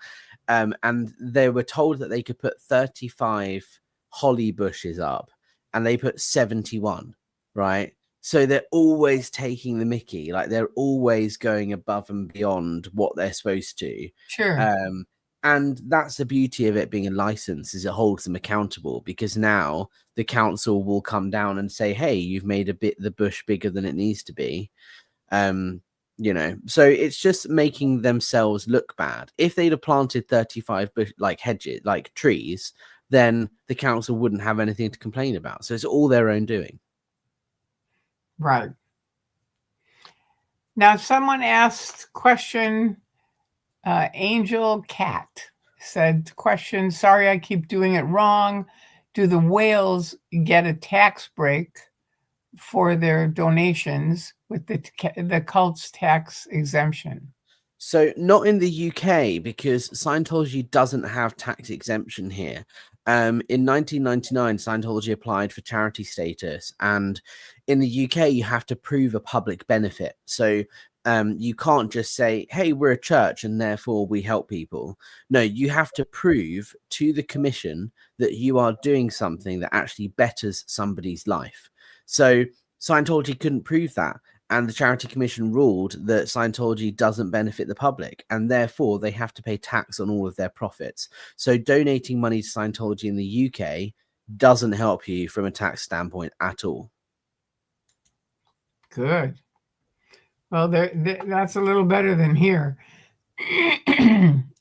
and they were told that they could put 35 holly bushes up, and they put 71, right? So they're always taking the mickey, like they're always going above and beyond what they're supposed to. sure. And that's the beauty of it being a license, is it holds them accountable, because now the council will come down and say, hey, you've made the bush bigger than it needs to be. You know, so it's just making themselves look bad. If they'd have planted 35 hedges, like trees, then the council wouldn't have anything to complain about. So it's all their own doing. Right. Now, someone asked question, Angel Cat said, question, sorry, I keep doing it wrong. Do the whales get a tax break for their donations with the cult's tax exemption? So not in the UK, because Scientology doesn't have tax exemption here. In 1999, Scientology applied for charity status, and in the UK, you have to prove a public benefit. So you can't just say, hey, we're a church and therefore we help people. No, you have to prove to the commission that you are doing something that actually betters somebody's life. So Scientology couldn't prove that. And the Charity Commission ruled that Scientology doesn't benefit the public, and therefore they have to pay tax on all of their profits. So donating money to Scientology in the UK doesn't help you from a tax standpoint at all. Good. Well, that's a little better than here.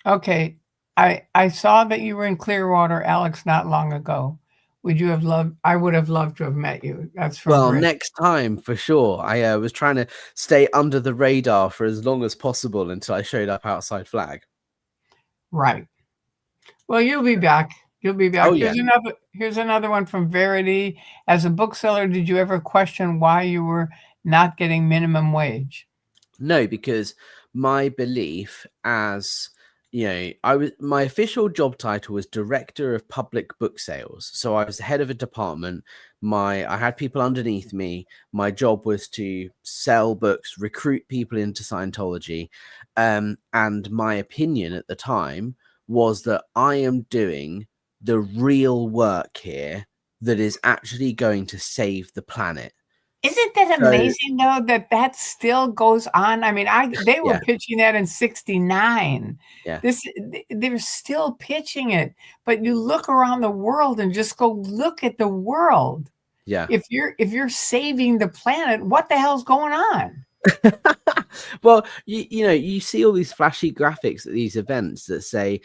Okay. I saw that you were in Clearwater, Alex, not long ago. I would have loved to have met you. That's from Well, Rick. next time for sure. I was trying to stay under the radar for as long as possible until I showed up outside Flag. Right. Well, you'll be back. You'll be back. Oh, yeah. Here's another one from Verity. As a bookseller, did you ever question why you were not getting minimum wage? No, because my belief, as you know, my official job title was director of public book sales. So I was the head of a department. I had people underneath me. My job was to sell books, recruit people into Scientology. And my opinion at the time was that I am doing the real work here that is actually going to save the planet. Isn't that amazing, though, that still goes on? I mean, they were pitching that in '69. Yeah. They're still pitching it, but you look around the world and just go look at the world. Yeah. If you're saving the planet, what the hell's going on? Well, you see all these flashy graphics at these events that say,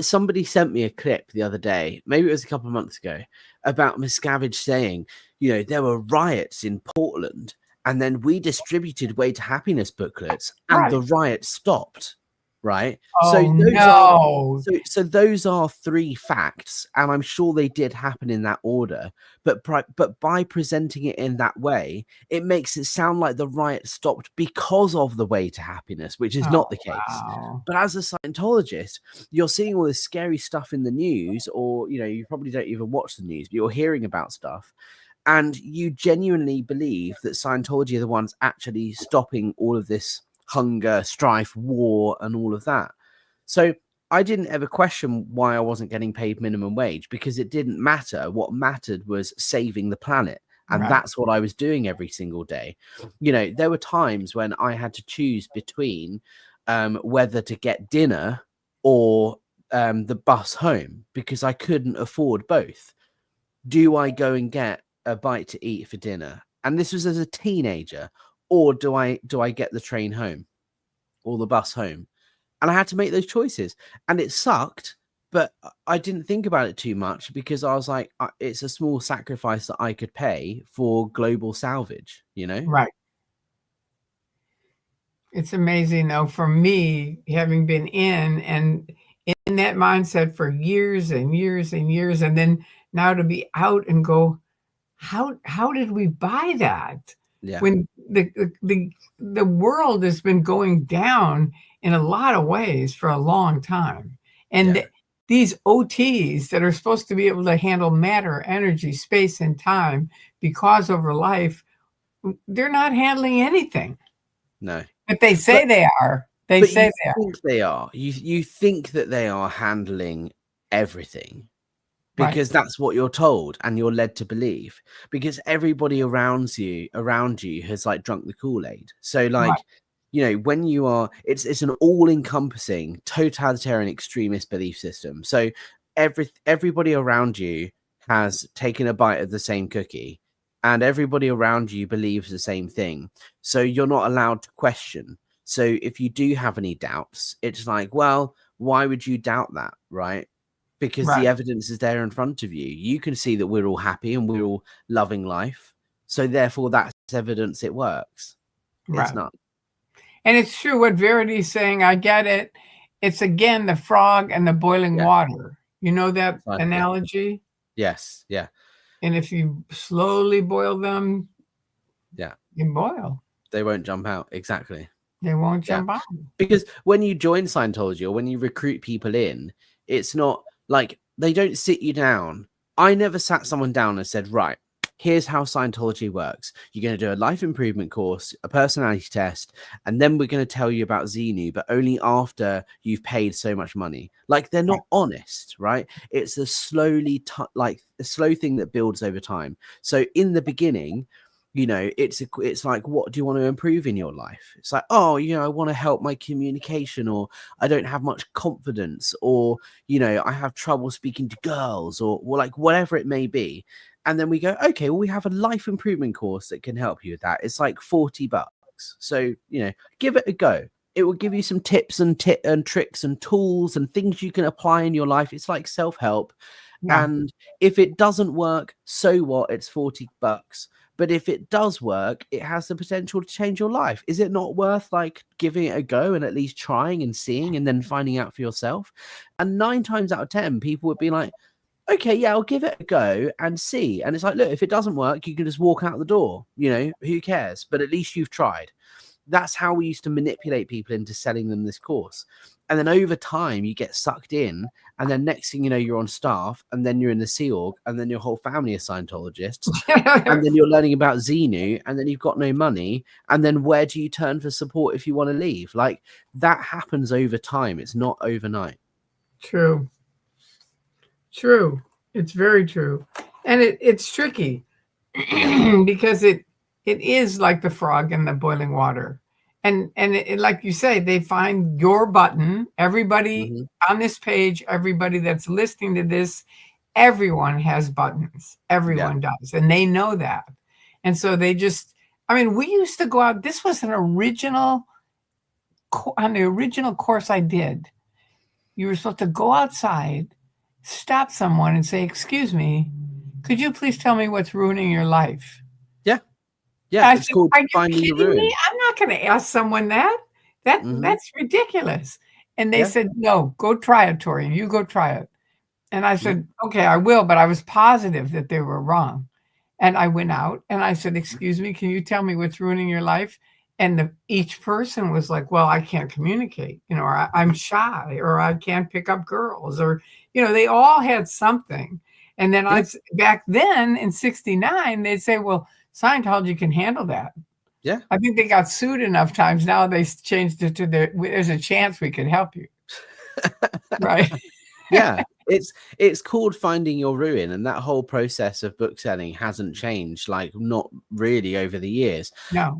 somebody sent me a clip the other day, maybe it was a couple of months ago, about Miscavige saying, there were riots in Portland, and then we distributed Way to Happiness booklets, and the riots stopped. Right. Oh, so those are three facts, and I'm sure they did happen in that order. But by presenting it in that way, it makes it sound like the riot stopped because of the Way to Happiness, which is not the case. Wow. But as a Scientologist, you're seeing all this scary stuff in the news, or you probably don't even watch the news, but you're hearing about stuff. And you genuinely believe that Scientology are the ones actually stopping all of this hunger, strife, war, and all of that. So I didn't ever question why I wasn't getting paid minimum wage, because it didn't matter. What mattered was saving the planet. And that's what I was doing every single day. There were times when I had to choose between whether to get dinner or the bus home, because I couldn't afford both. do I go and get a bite to eat for dinner? And this was as a teenager, or do I get the train home or the bus home? And I had to make those choices, and it sucked, but I didn't think about it too much because I was like, it's a small sacrifice that I could pay for global salvage, you know? Right. It's amazing, though, for me, having been in that mindset for years and years and years, and then now to be out and go, how did we buy that? Yeah. When the world has been going down in a lot of ways for a long time. And Yeah. these OTs that are supposed to be able to handle matter, energy, space, and time because over life, they're not handling anything. No. But they say they are. They say they are. Think they are. You think that they are handling everything because that's what you're told and you're led to believe, because everybody around you has like drunk the Kool-Aid. So like, you know, when you are, it's an all-encompassing totalitarian extremist belief system. So everybody around you has taken a bite of the same cookie, and everybody around you believes the same thing. So you're not allowed to question. So if you do have any doubts, it's like, well, why would you doubt that, right? Because the evidence is there in front of you. You can see that we're all happy and we're all loving life. So therefore, that's evidence it works. It's not. And it's true what Verity's saying. I get it. It's again the frog and the boiling water. You know that analogy? Yes. Yeah. And if you slowly boil them, yeah, they boil. They won't jump out. Exactly. They won't jump out. Because when you join Scientology or when you recruit people in, it's not like they don't sit you down. I never sat someone down and said, right, here's how Scientology works. You're going to do a life improvement course, a personality test, and then we're going to tell you about Xenu, but only after you've paid so much money. Like, they're not honest, right? It's a slowly, like a slow thing that builds over time. So in the beginning, you know, it's like, what do you want to improve in your life? It's like, oh, you know, I want to help my communication, or I don't have much confidence, or, you know, I have trouble speaking to girls, or well, like whatever it may be. And then we go, okay, well, we have a life improvement course that can help you with that. It's like $40. So, you know, give it a go. It will give you some tips and tricks and tools and things you can apply in your life. It's like self-help. Yeah. And if it doesn't work, so what? It's $40. But if it does work, it has the potential to change your life. Is it not worth like giving it a go and at least trying and seeing and then finding out for yourself? And 9 times out of 10, people would be like, okay, yeah, I'll give it a go and see. And it's like, look, if it doesn't work, you can just walk out the door. You know, who cares? But at least you've tried. That's how we used to manipulate people into selling them this course. And then over time, you get sucked in. And then next thing you know, you're on staff. And then you're in the Sea Org. And then your whole family is Scientologists. And then you're learning about Xenu. And then you've got no money. And then where do you turn for support if you want to leave? Like, that happens over time. It's not overnight. True. It's very true. And it's tricky because it is like the frog in the boiling water. And like you say, they find your button. Everybody on this page, everybody that's listening to this, everyone has buttons. Everyone does. And they know that. And so they just, I mean, we used to go out. This was on the original course I did. You were supposed to go outside, stop someone and say, excuse me, could you please tell me what's ruining your life? Yeah, it's called finding the ruin. I'm not going to ask someone that. That's ridiculous. And they said, no, go try it, Tori. You go try it. And I said, okay, I will. But I was positive that they were wrong. And I went out and I said, excuse me, can you tell me what's ruining your life? And each person was like, well, I can't communicate, you know, or I'm shy, or I can't pick up girls, or, you know, they all had something. And then back then in 1969, they'd say, well, Scientology can handle that. Yeah. I think they got sued enough times. Now they changed it to there's a chance we could help you. Right. Yeah. It's called finding your ruin. And that whole process of book selling hasn't changed, like not really over the years. No.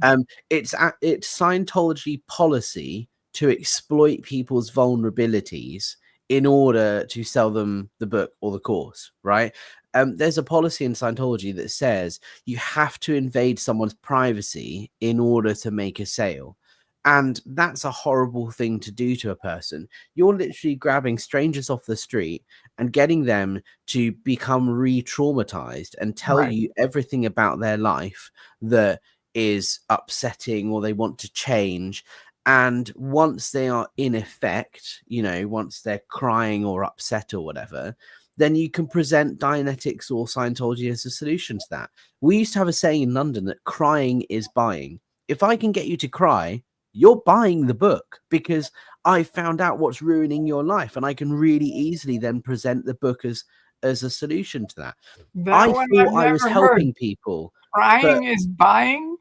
It's Scientology policy to exploit people's vulnerabilities in order to sell them the book or the course, right? there's a policy in Scientology that says you have to invade someone's privacy in order to make a sale. And that's a horrible thing to do to a person. You're literally grabbing strangers off the street and getting them to become re-traumatized and tell Right. you everything about their life that is upsetting or they want to change. And once they are in effect, you know, once they're crying or upset or whatever, then you can present Dianetics or Scientology as a solution to that. We used to have a saying in London that crying is buying. If I can get you to cry, you're buying the book, because I found out what's ruining your life, and I can really easily then present the book as a solution to that. That I one I've thought I was never heard. helping people, but Crying is buying.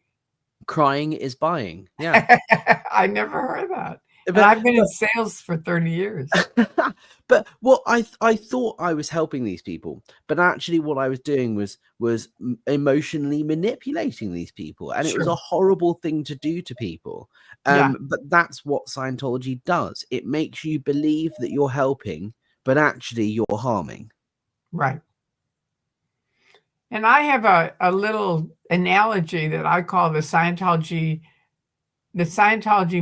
crying is buying. Yeah. I never heard that. And But I've been in sales for 30 years. but what I thought I was helping these people, but actually what I was doing was emotionally manipulating these people, and it was Sure. a horrible thing to do to people. Yeah. But that's what Scientology does. It makes you believe that you're helping, but actually you're harming. Right. And I have a little analogy that I call the Scientology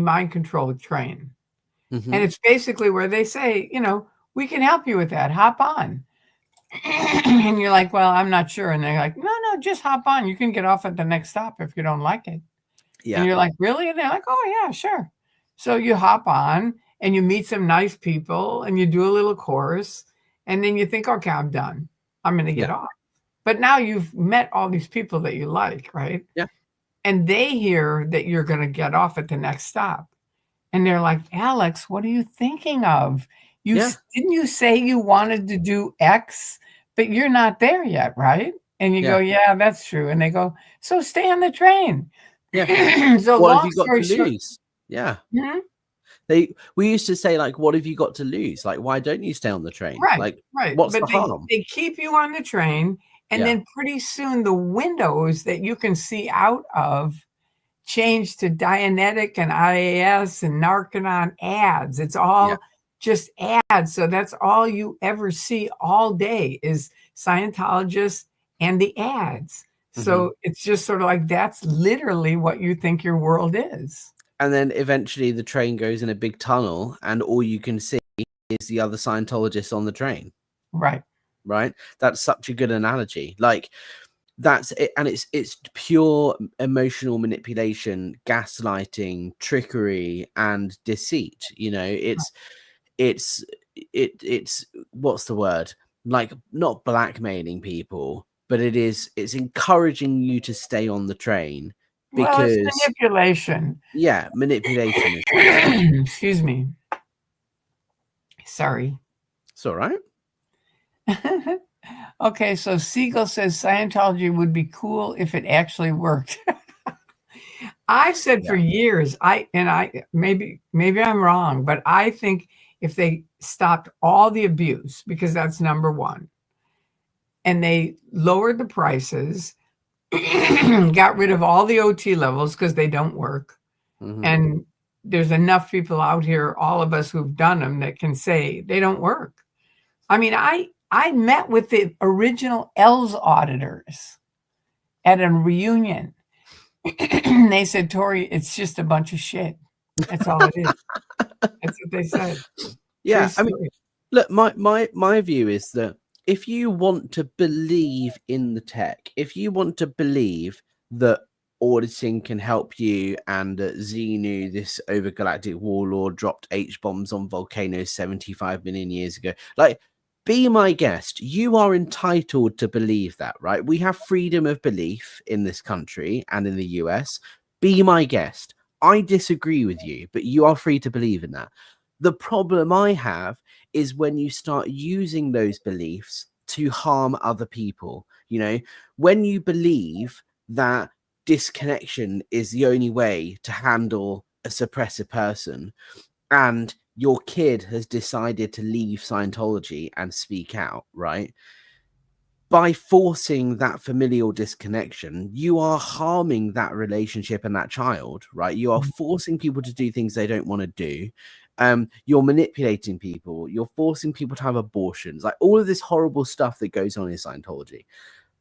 mind control train. And it's basically where they say, you know, we can help you with that. Hop on. And you're like, well, I'm not sure. And they're like, no, just hop on. You can get off at the next stop if you don't like it. Yeah. And you're like, really? And they're like, oh, yeah, sure. So you hop on and you meet some nice people and you do a little course. And then you think, okay, I'm done. I'm going to get off. But now you've met all these people that you like, right? Yeah. And they hear that you're going to get off at the next stop. And they're like, Alex, what are you thinking of? Didn't you say you wanted to do X, but you're not there yet, right? And you go, yeah, that's true. And they go, so stay on the train. Yeah. So what long have you got story to short, lose? Yeah. Mhm. We used to say, like, what have you got to lose? Like, why don't you stay on the train? Right, Like, right. what's But the harm? they keep you on the train, and then pretty soon the windows that you can see out of change to Dianetic and IAS and Narcanon ads. It's all just ads. So that's all you ever see all day is Scientologists and the ads. So it's just sort of like that's literally what you think your world is. And then eventually the train goes in a big tunnel and all you can see is the other Scientologists on the train. Right. Right. That's such a good analogy. Like, that's it. And it's pure emotional manipulation, gaslighting, trickery, and deceit. You know, it's what's the word? Like, not blackmailing people, but it's encouraging you to stay on the train. Well, it's Because manipulation. manipulation is Excuse me. Sorry. it's all right. Okay, so Siegel says Scientology would be cool if it actually worked. I've said for years, maybe I'm wrong, but I think if they stopped all the abuse, because that's number one, and they lowered the prices, got rid of all the OT levels because they don't work, and there's enough people out here, all of us who've done them, that can say they don't work. I mean, I met with the original Els auditors at a reunion. They said, Tori, it's just a bunch of shit. That's all it is. That's what they said. Yeah, I mean, look, my view is that if you want to believe in the tech, if you want to believe that auditing can help you, and that Xenu, this overgalactic warlord, dropped H-bombs on volcanoes 75 million years ago, like, be my guest. You are entitled to believe that, right? We have freedom of belief in this country and in the US. Be my guest. I disagree with you, but you are free to believe in that. The problem I have is when you start using those beliefs to harm other people. You know, when you believe that disconnection is the only way to handle a suppressive person, and your kid has decided to leave Scientology and speak out, right? By forcing that familial disconnection, you are harming that relationship and that child, right? You are forcing people to do things they don't want to do. You're manipulating people. You're forcing people to have abortions. Like all of this horrible stuff that goes on in Scientology.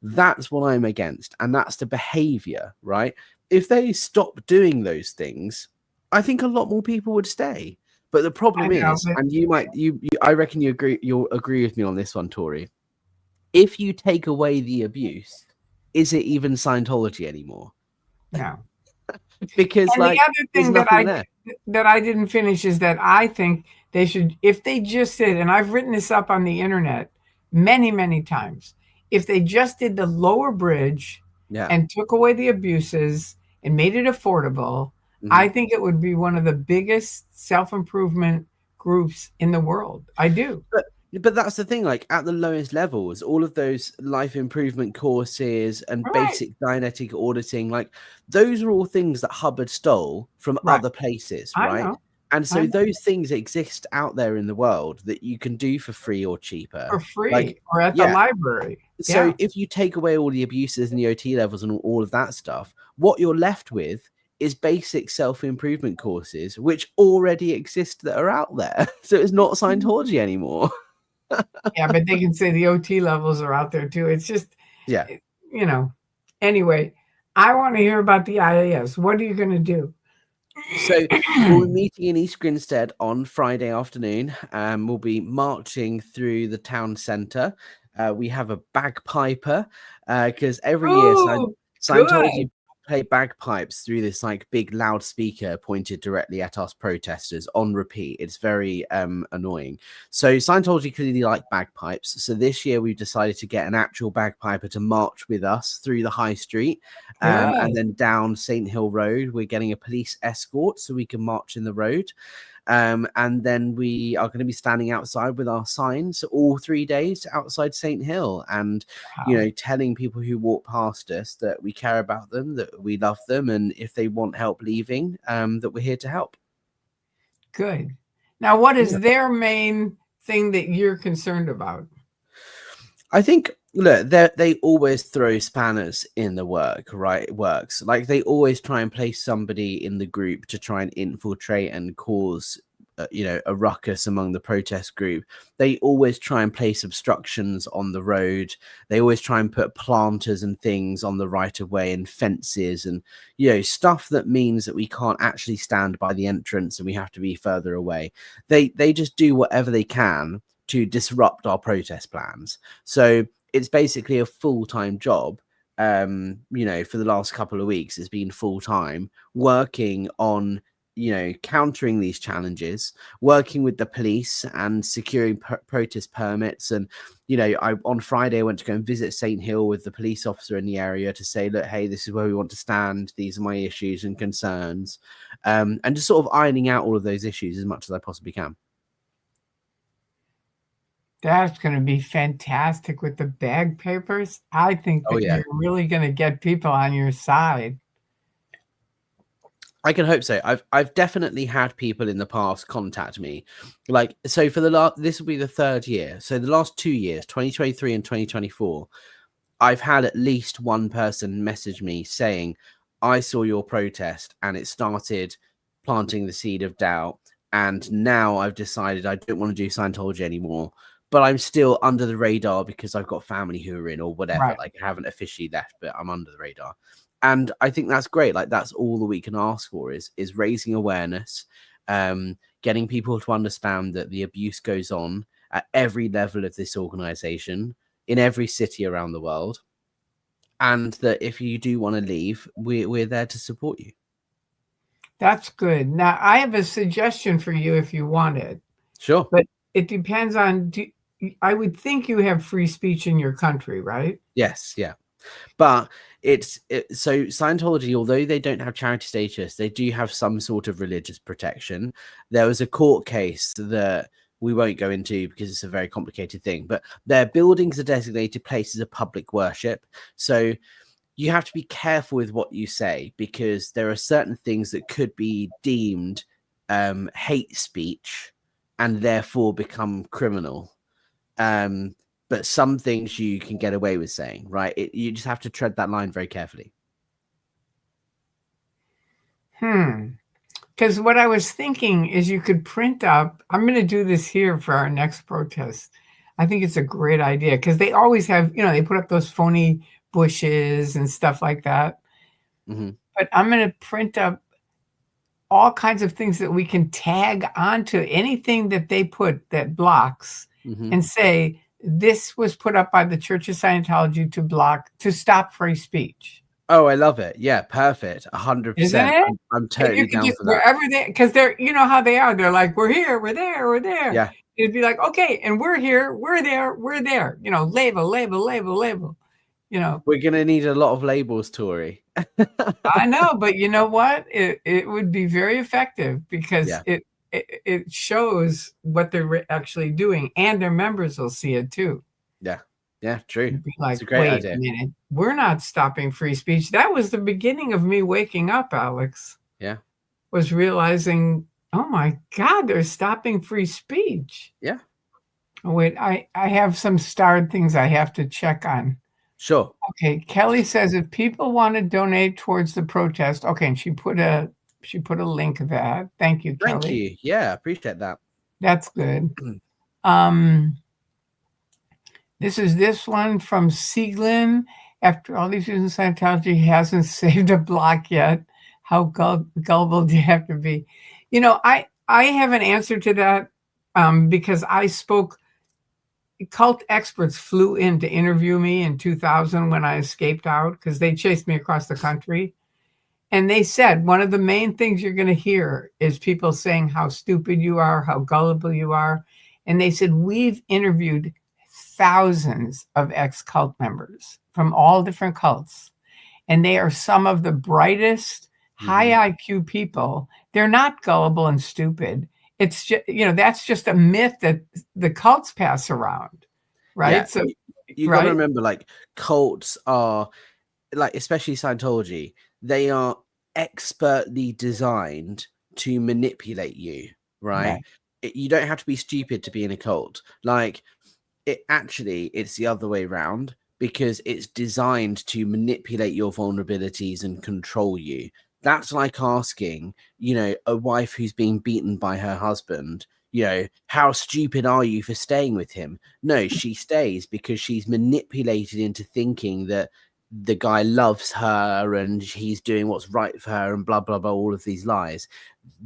That's what I'm against, and that's the behavior, right? If they stop doing those things, I think a lot more people would stay. But the problem is, and I reckon you'll agree with me on this one, Tori. If you take away the abuse, is it even Scientology anymore? No. Because And like the other there's thing nothing there. that I didn't finish is that I think they should, if they just did, and I've written this up on the internet many, many times, if they just did the lower bridge Yeah. and took away the abuses and made it affordable, I think it would be one of the biggest self-improvement groups in the world. I do. But that's the thing, like at the lowest levels, all of those life improvement courses and Right. basic Dianetic auditing, like those are all things that Hubbard stole from Right. other places, I right? know. And so I know. those things exist out there in the world that you can do for free or cheaper. For free Like, or at the yeah. library. So Yeah. if you take away all the abuses and the OT levels and all of that stuff, what you're left with is basic self-improvement courses, which already exist that are out there. So it's not Scientology anymore. Yeah, but they can say the OT levels are out there too. It's just, Yeah. you know. Anyway, I want to hear about the IAS. What are you going to do? So we'll be meeting in East Grinstead on Friday afternoon. We'll be marching through the town centre. We have a bagpiper because every year Scientology play bagpipes through this like big loudspeaker pointed directly at us protesters on repeat. It's very annoying. So Scientology clearly like bagpipes. So this year we've decided to get an actual bagpiper to march with us through the high street. And then down St. Hill Road, we're getting a police escort so we can march in the road. And then we are going to be standing outside with our signs all 3 days outside St. Hill and, you know, telling people who walk past us that we care about them, that we love them. And if they want help leaving, that we're here to help. Good. Now, what is their main thing that you're concerned about? I think, look, they always throw spanners in the work, right? It works. Like they always try and place somebody in the group to try and infiltrate and cause, you know, a ruckus among the protest group. They always try and place obstructions on the road. They always try and put planters and things on the right of way and fences and, you know, stuff that means that we can't actually stand by the entrance and we have to be further away. They just do whatever they can to disrupt our protest plans. So it's basically a full-time job. You know, for the last couple of weeks, it's been full-time working on, you know, countering these challenges, working with the police and securing protest permits. And, you know, on Friday, I went to go and visit St. Hill with the police officer in the area to say, look, hey, this is where we want to stand. These are my issues and concerns. And just sort of ironing out all of those issues as much as I possibly can. That's going to be fantastic with the bag papers. I think that you're really going to get people on your side. I can hope so. I've definitely had people in the past contact me. Like, so for this will be the third year. So the last 2 years, 2023 and 2024, I've had at least one person message me saying, I saw your protest and it started planting the seed of doubt. And now I've decided I don't want to do Scientology anymore. But I'm still under the radar because I've got family who are in or whatever. Right. Like I haven't officially left, but I'm under the radar. And I think that's great. Like that's all that we can ask for is raising awareness, getting people to understand that the abuse goes on at every level of this organization in every city around the world. And that if you do want to leave, we're there to support you. That's good. Now, I have a suggestion for you if you want it. Sure. But it depends on, I would think you have free speech in your country, right? Yes. Yeah. But so Scientology, although they don't have charity status, they do have some sort of religious protection. There was a court case that we won't go into because it's a very complicated thing, but their buildings are designated places of public worship. So you have to be careful with what you say because there are certain things that could be deemed hate speech and therefore become criminal. But some things you can get away with saying, right? You just have to tread that line very carefully. Because what I was thinking is you could print up, I'm going to do this here for our next protest. I think it's a great idea because they always have, they put up those phony bushes and stuff like that. Mm-hmm. But I'm going to print up all kinds of things that we can tag onto anything that they put that blocks Mm-hmm. and say, this was put up by the Church of Scientology to stop free speech. Oh, I love it. Yeah, perfect. 100%. Isn't it? I'm totally down for that. Wherever because they're, how they are. They're like, we're here, we're there, we're there. Yeah. It'd be like, okay, and we're here, we're there, we're there. Label. We're gonna need a lot of labels, Tori. I know, but you know what? It would be very effective because it shows what they're actually doing, and their members will see it too. Yeah, true. Be like, it's a great idea. A minute, we're not stopping free speech. That was the beginning of me waking up, Alex. Yeah. Was realizing, oh my God, they're stopping free speech. Yeah. Oh, wait, I have some starred things I have to check on. Sure. Okay, Kelly says if people want to donate towards the protest, okay, and she put a link of that. Thank you, Kelly. Thank you. Yeah, appreciate that. That's good. This one from Sieglin. After all these years in Scientology, he hasn't saved a block yet. How gullible do you have to be? I have an answer to that because I spoke. Cult experts flew in to interview me in 2000 when I escaped out because they chased me across the country. And they said, one of the main things you're going to hear is people saying how stupid you are, how gullible you are. And they said, we've interviewed thousands of ex-cult members from all different cults. And they are some of the brightest, high IQ people. They're not gullible and stupid. It's just, that's just a myth that the cults pass around, right? Yeah. So you got to remember, like, cults are, like, especially Scientology, they are expertly designed to manipulate you, right? You don't have to be stupid to be in a cult. Like, it's the other way around because it's designed to manipulate your vulnerabilities and control you. That's like asking, a wife who's being beaten by her husband, how stupid are you for staying with him? No, she stays because she's manipulated into thinking that the guy loves her and he's doing what's right for her and blah, blah, blah, all of these lies.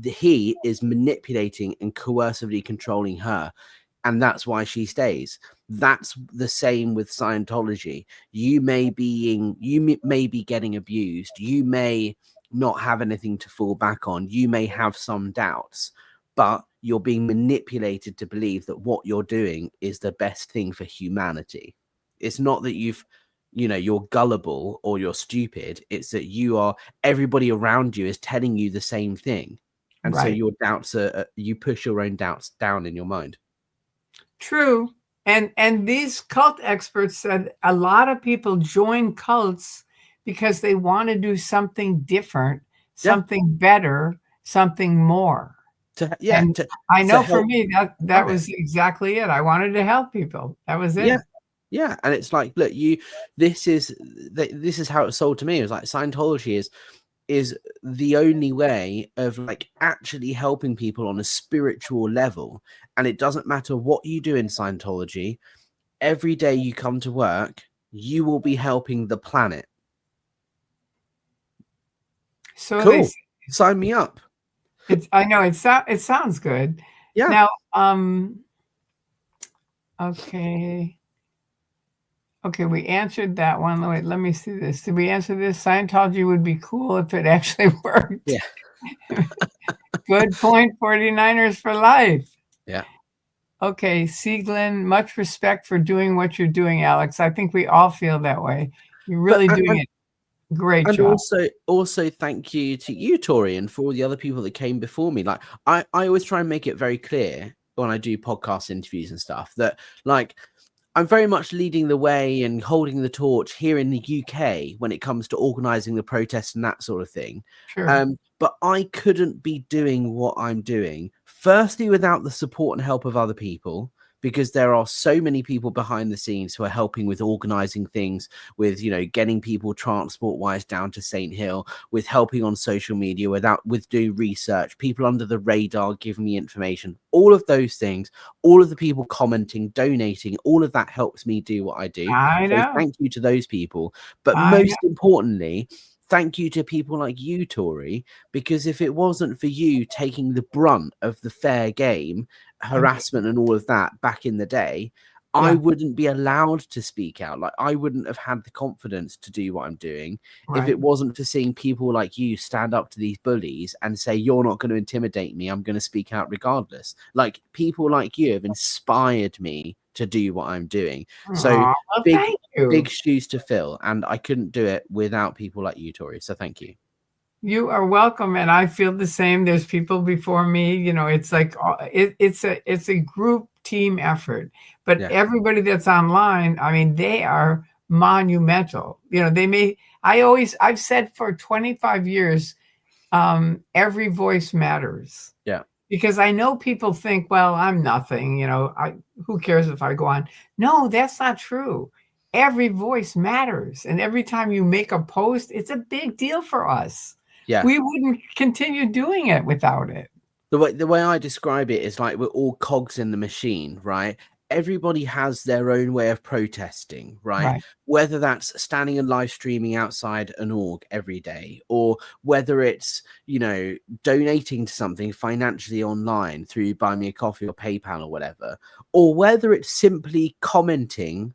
He is manipulating and coercively controlling her. And that's why she stays. That's the same with Scientology. You may be getting abused. You may not have anything to fall back on. You may have some doubts, but you're being manipulated to believe that what you're doing is the best thing for humanity. It's not that you're gullible or you're stupid. It's that everybody around you is telling you the same thing. And so your doubts you push your own doubts down in your mind. True. And these cult experts said a lot of people join cults because they want to do something different, something better, something more. I know for me that was exactly it. I wanted to help people. That was it. Yeah. And it's like, look, this is how it's sold to me. It was like Scientology is the only way of like actually helping people on a spiritual level. And it doesn't matter what you do in Scientology. Every day you come to work, you will be helping the planet. So cool. Sign me up. I know it sounds good. Yeah. Now, okay, we answered that one. Wait, let me see this. Did we answer this? Scientology would be cool if it actually worked. Yeah. Good point. 49ers for life. Yeah. Okay, Sieglin, much respect for doing what you're doing, Alex. I think we all feel that way. You're really doing it. Great job. Also thank you to you, Tori, and for all the other people that came before me. Like I always try and make it very clear when I do podcast interviews and stuff that like I'm very much leading the way and holding the torch here in the UK when it comes to organizing the protests and that sort of thing. Sure. But I couldn't be doing what I'm doing, firstly, without the support and help of other people, because there are so many people behind the scenes who are helping with organizing things, with, you know, getting people transport wise down to St. Hill, with helping on social media, with doing research, people under the radar giving me information, all of those things, all of the people commenting, donating, all of that helps me do what I do. I So know. thank you to those people. But I know. most importantly, thank you to people like you, Tori, because if it wasn't for you taking the brunt of the fair game, harassment and all of that back in the day, I Yeah. wouldn't be allowed to speak out. Like, I wouldn't have had the confidence to do what I'm doing if Right. it wasn't for seeing people like you stand up to these bullies and say, you're not going to intimidate me, I'm going to speak out regardless. Like, people like you have inspired me to do what I'm doing. So Aw, well, big thank you. big shoes to fill, and I couldn't do it without people like you, Tori. So thank you. You are welcome, and I feel the same. There's people before me. You know, it's like it's a group team effort. But Yeah. everybody that's online, I mean, they are monumental. You know, they may. I've said for 25 years, every voice matters. Yeah. Because I know people think, well, I'm nothing. You know, who cares if I go on? No, that's not true. Every voice matters, and every time you make a post, it's a big deal for us. Yeah. We wouldn't continue doing it without it. The way I describe it is like we're all cogs in the machine, right? Everybody has their own way of protesting, right? Right. Whether that's standing and live streaming outside an org every day, or whether it's, you know, donating to something financially online through Buy Me a Coffee or PayPal or whatever, or whether it's simply commenting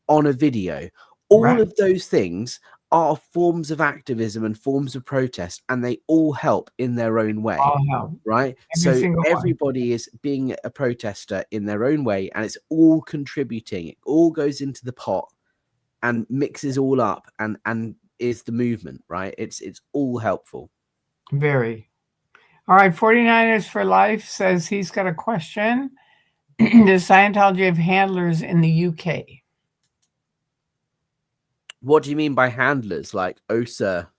on a video. All Right. of those things are forms of activism and forms of protest, and they all help in their own way. All help. Right? Every So single one. everybody is being a protester in their own way, and it's all contributing. It all goes into the pot and mixes all up and is the movement, right? It's all helpful. Very. All right. 49ers for Life says he's got a question. Does Scientology have handlers in the UK? What do you mean by handlers? Like OSA?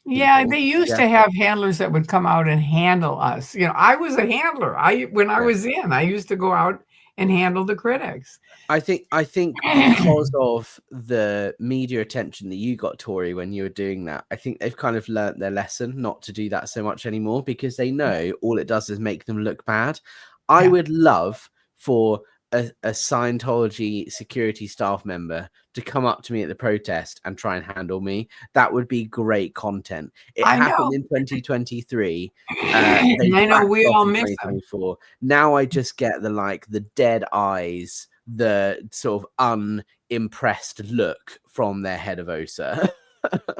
Yeah, People? they used Yeah. to have handlers that would come out and handle us. You know, I was a handler. When I was in, I used to go out and handle the critics. I think because of the media attention that you got, Tori, when you were doing that, I think they've kind of learnt their lesson not to do that so much anymore, because they know all it does is make them look bad. I would love for a Scientology security staff member to come up to me at the protest and try and handle me. That would be great content. It I happened know. in 2023. I know we all miss them. 2024. Now I just get the dead eyes, the sort of unimpressed look from their head of OSA.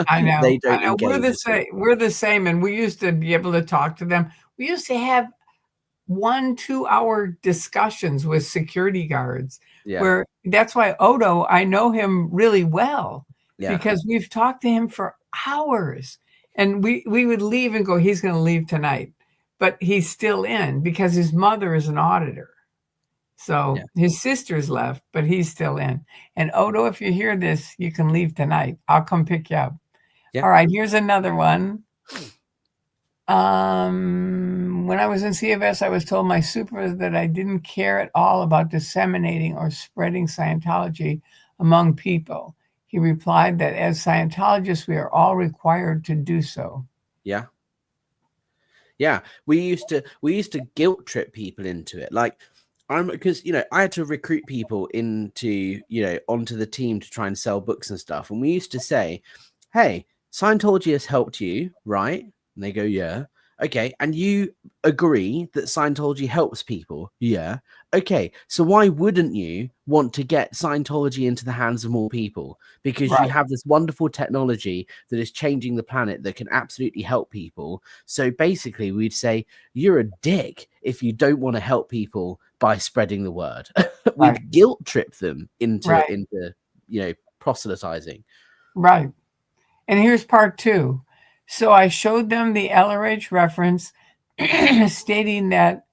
I know. They don't engage. We're the same. We're the same, and we used to be able to talk to them. We used to have 1-2 hour discussions with security guards. Yeah. Where that's why Odo, I know him really well, Yeah. because we've talked to him for hours, and we would leave and go, he's going to leave tonight, but he's still in because his mother is an auditor. So his sister's left, but he's still in. And Odo, if you hear this, you can leave tonight. I'll come pick you up. Yeah. All right, here's another one. When I was in CFS, I was told my supervisor that I didn't care at all about disseminating or spreading Scientology among people. He replied that as Scientologists, we are all required to do so. Yeah. Yeah. We used to guilt trip people into it. Like, because, you know, I had to recruit people into, you know, onto the team to try and sell books and stuff. And we used to say, hey, Scientology has helped you, right? And they go, yeah. Okay. And you agree that Scientology helps people? Yeah. Okay. So why wouldn't you want to get Scientology into the hands of more people? Because you have this wonderful technology that is changing the planet that can absolutely help people. So basically we'd say, you're a dick if you don't want to help people by spreading the word. We'd guilt trip them into, you know, proselytizing. Right. And here's part 2. So I showed them the LRH reference stating that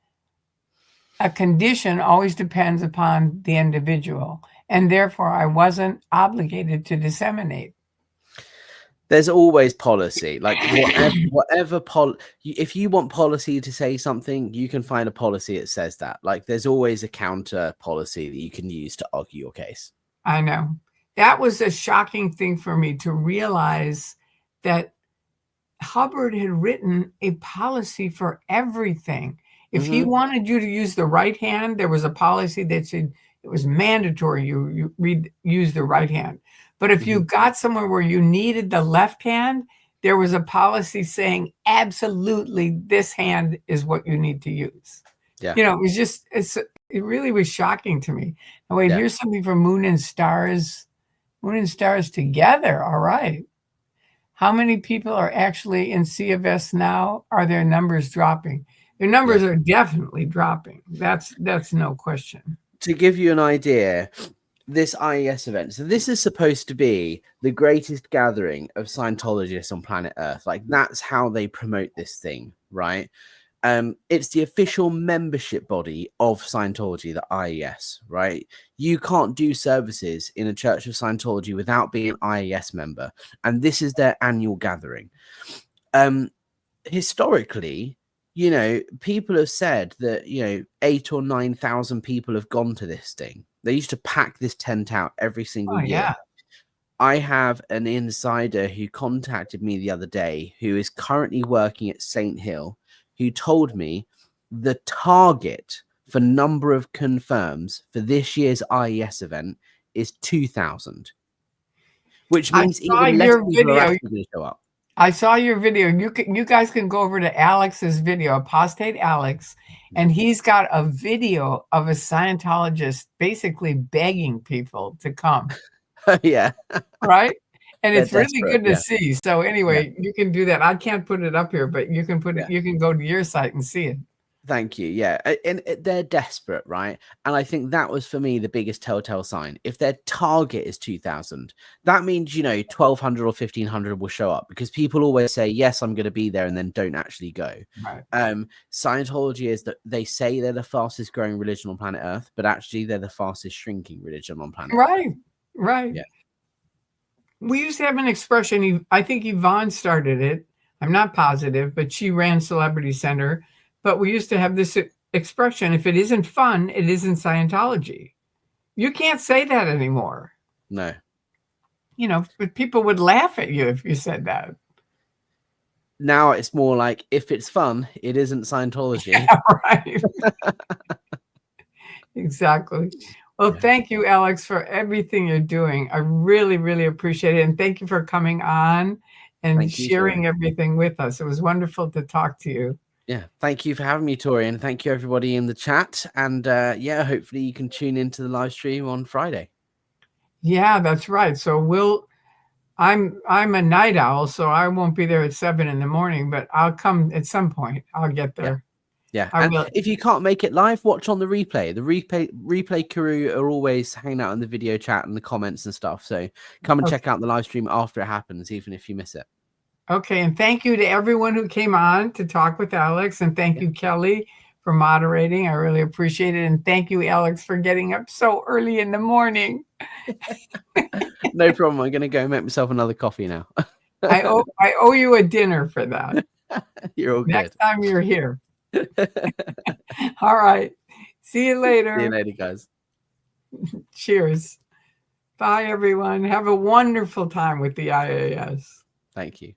a condition always depends upon the individual, and therefore I wasn't obligated to disseminate. There's always policy, like whatever if you want policy to say something, you can find a policy that says that. Like there's always a counter policy that you can use to argue your case. I know. That was a shocking thing for me to realize that Hubbard had written a policy for everything. If he wanted you to use the right hand, there was a policy that said it was mandatory you use the right hand. But if you got somewhere where you needed the left hand, there was a policy saying absolutely this hand is what you need to use. Yeah. You know, it was just, it really was shocking to me. Oh, wait, here's something from Moon and Stars. Moon and Stars together. All right. How many people are actually in C of S now? Are their numbers dropping? Their numbers are definitely dropping. That's no question. To give you an idea, this IES event, so this is supposed to be the greatest gathering of Scientologists on planet Earth. Like that's how they promote this thing, right? It's the official membership body of Scientology, the IES, right? You can't do services in a Church of Scientology without being an IES member, and this is their annual gathering. Historically, you know, people have said that, you know, 8,000 or 9,000 people have gone to this thing. They used to pack this tent out every single year. Yeah. I have an insider who contacted me the other day who is currently working at St. Hill, who told me the target for number of confirms for this year's IES event is 2,000, which means even less people are actually going to show up. I saw your video. You guys can go over to Alex's video, Apostate Alex, and he's got a video of a Scientologist basically begging people to come. Yeah. Right? And it's really good to see. So anyway, you can do that. I can't put it up here, but you can put it, you can go to your site and see it. Thank you. Yeah. And they're desperate, right? And I think that was for me the biggest telltale sign. If their target is 2,000, that means, you know, 1,200 or 1,500 will show up, because people always say, yes, I'm going to be there, and then don't actually go. Right. Scientology is that they say they're the fastest growing religion on planet Earth, but actually they're the fastest shrinking religion on planet Earth. Right. Yeah. We used to have an expression. I think Yvonne started it. I'm not positive, but she ran Celebrity Center. But we used to have this expression: if it isn't fun, it isn't Scientology. You can't say that anymore. No. You know, but people would laugh at you if you said that. Now it's more like, if it's fun, it isn't Scientology. Yeah, right. Exactly. Well, thank you, Alex, for everything you're doing. I really, really appreciate it. And thank you for coming on and sharing everything with us. It was wonderful to talk to you. Yeah, thank you for having me, Tori, and thank you everybody in the chat. And yeah, hopefully you can tune into the live stream on Friday. Yeah, that's right. So I'm a night owl, so I won't be there at 7 in the morning, but I'll come at some point. I'll get there. Yeah. And if you can't make it live, watch on the replay. The replay crew are always hanging out in the video chat and the comments and stuff. So come and check out the live stream after it happens, even if you miss it. Okay. And thank you to everyone who came on to talk with Alex. And thank you, Kelly, for moderating. I really appreciate it. And thank you, Alex, for getting up so early in the morning. No problem. I'm going to go make myself another coffee now. I owe you a dinner for that. You're all good. Next time you're here. All right. See you later. See you later, guys. Cheers. Bye, everyone. Have a wonderful time with the IAS. Thank you.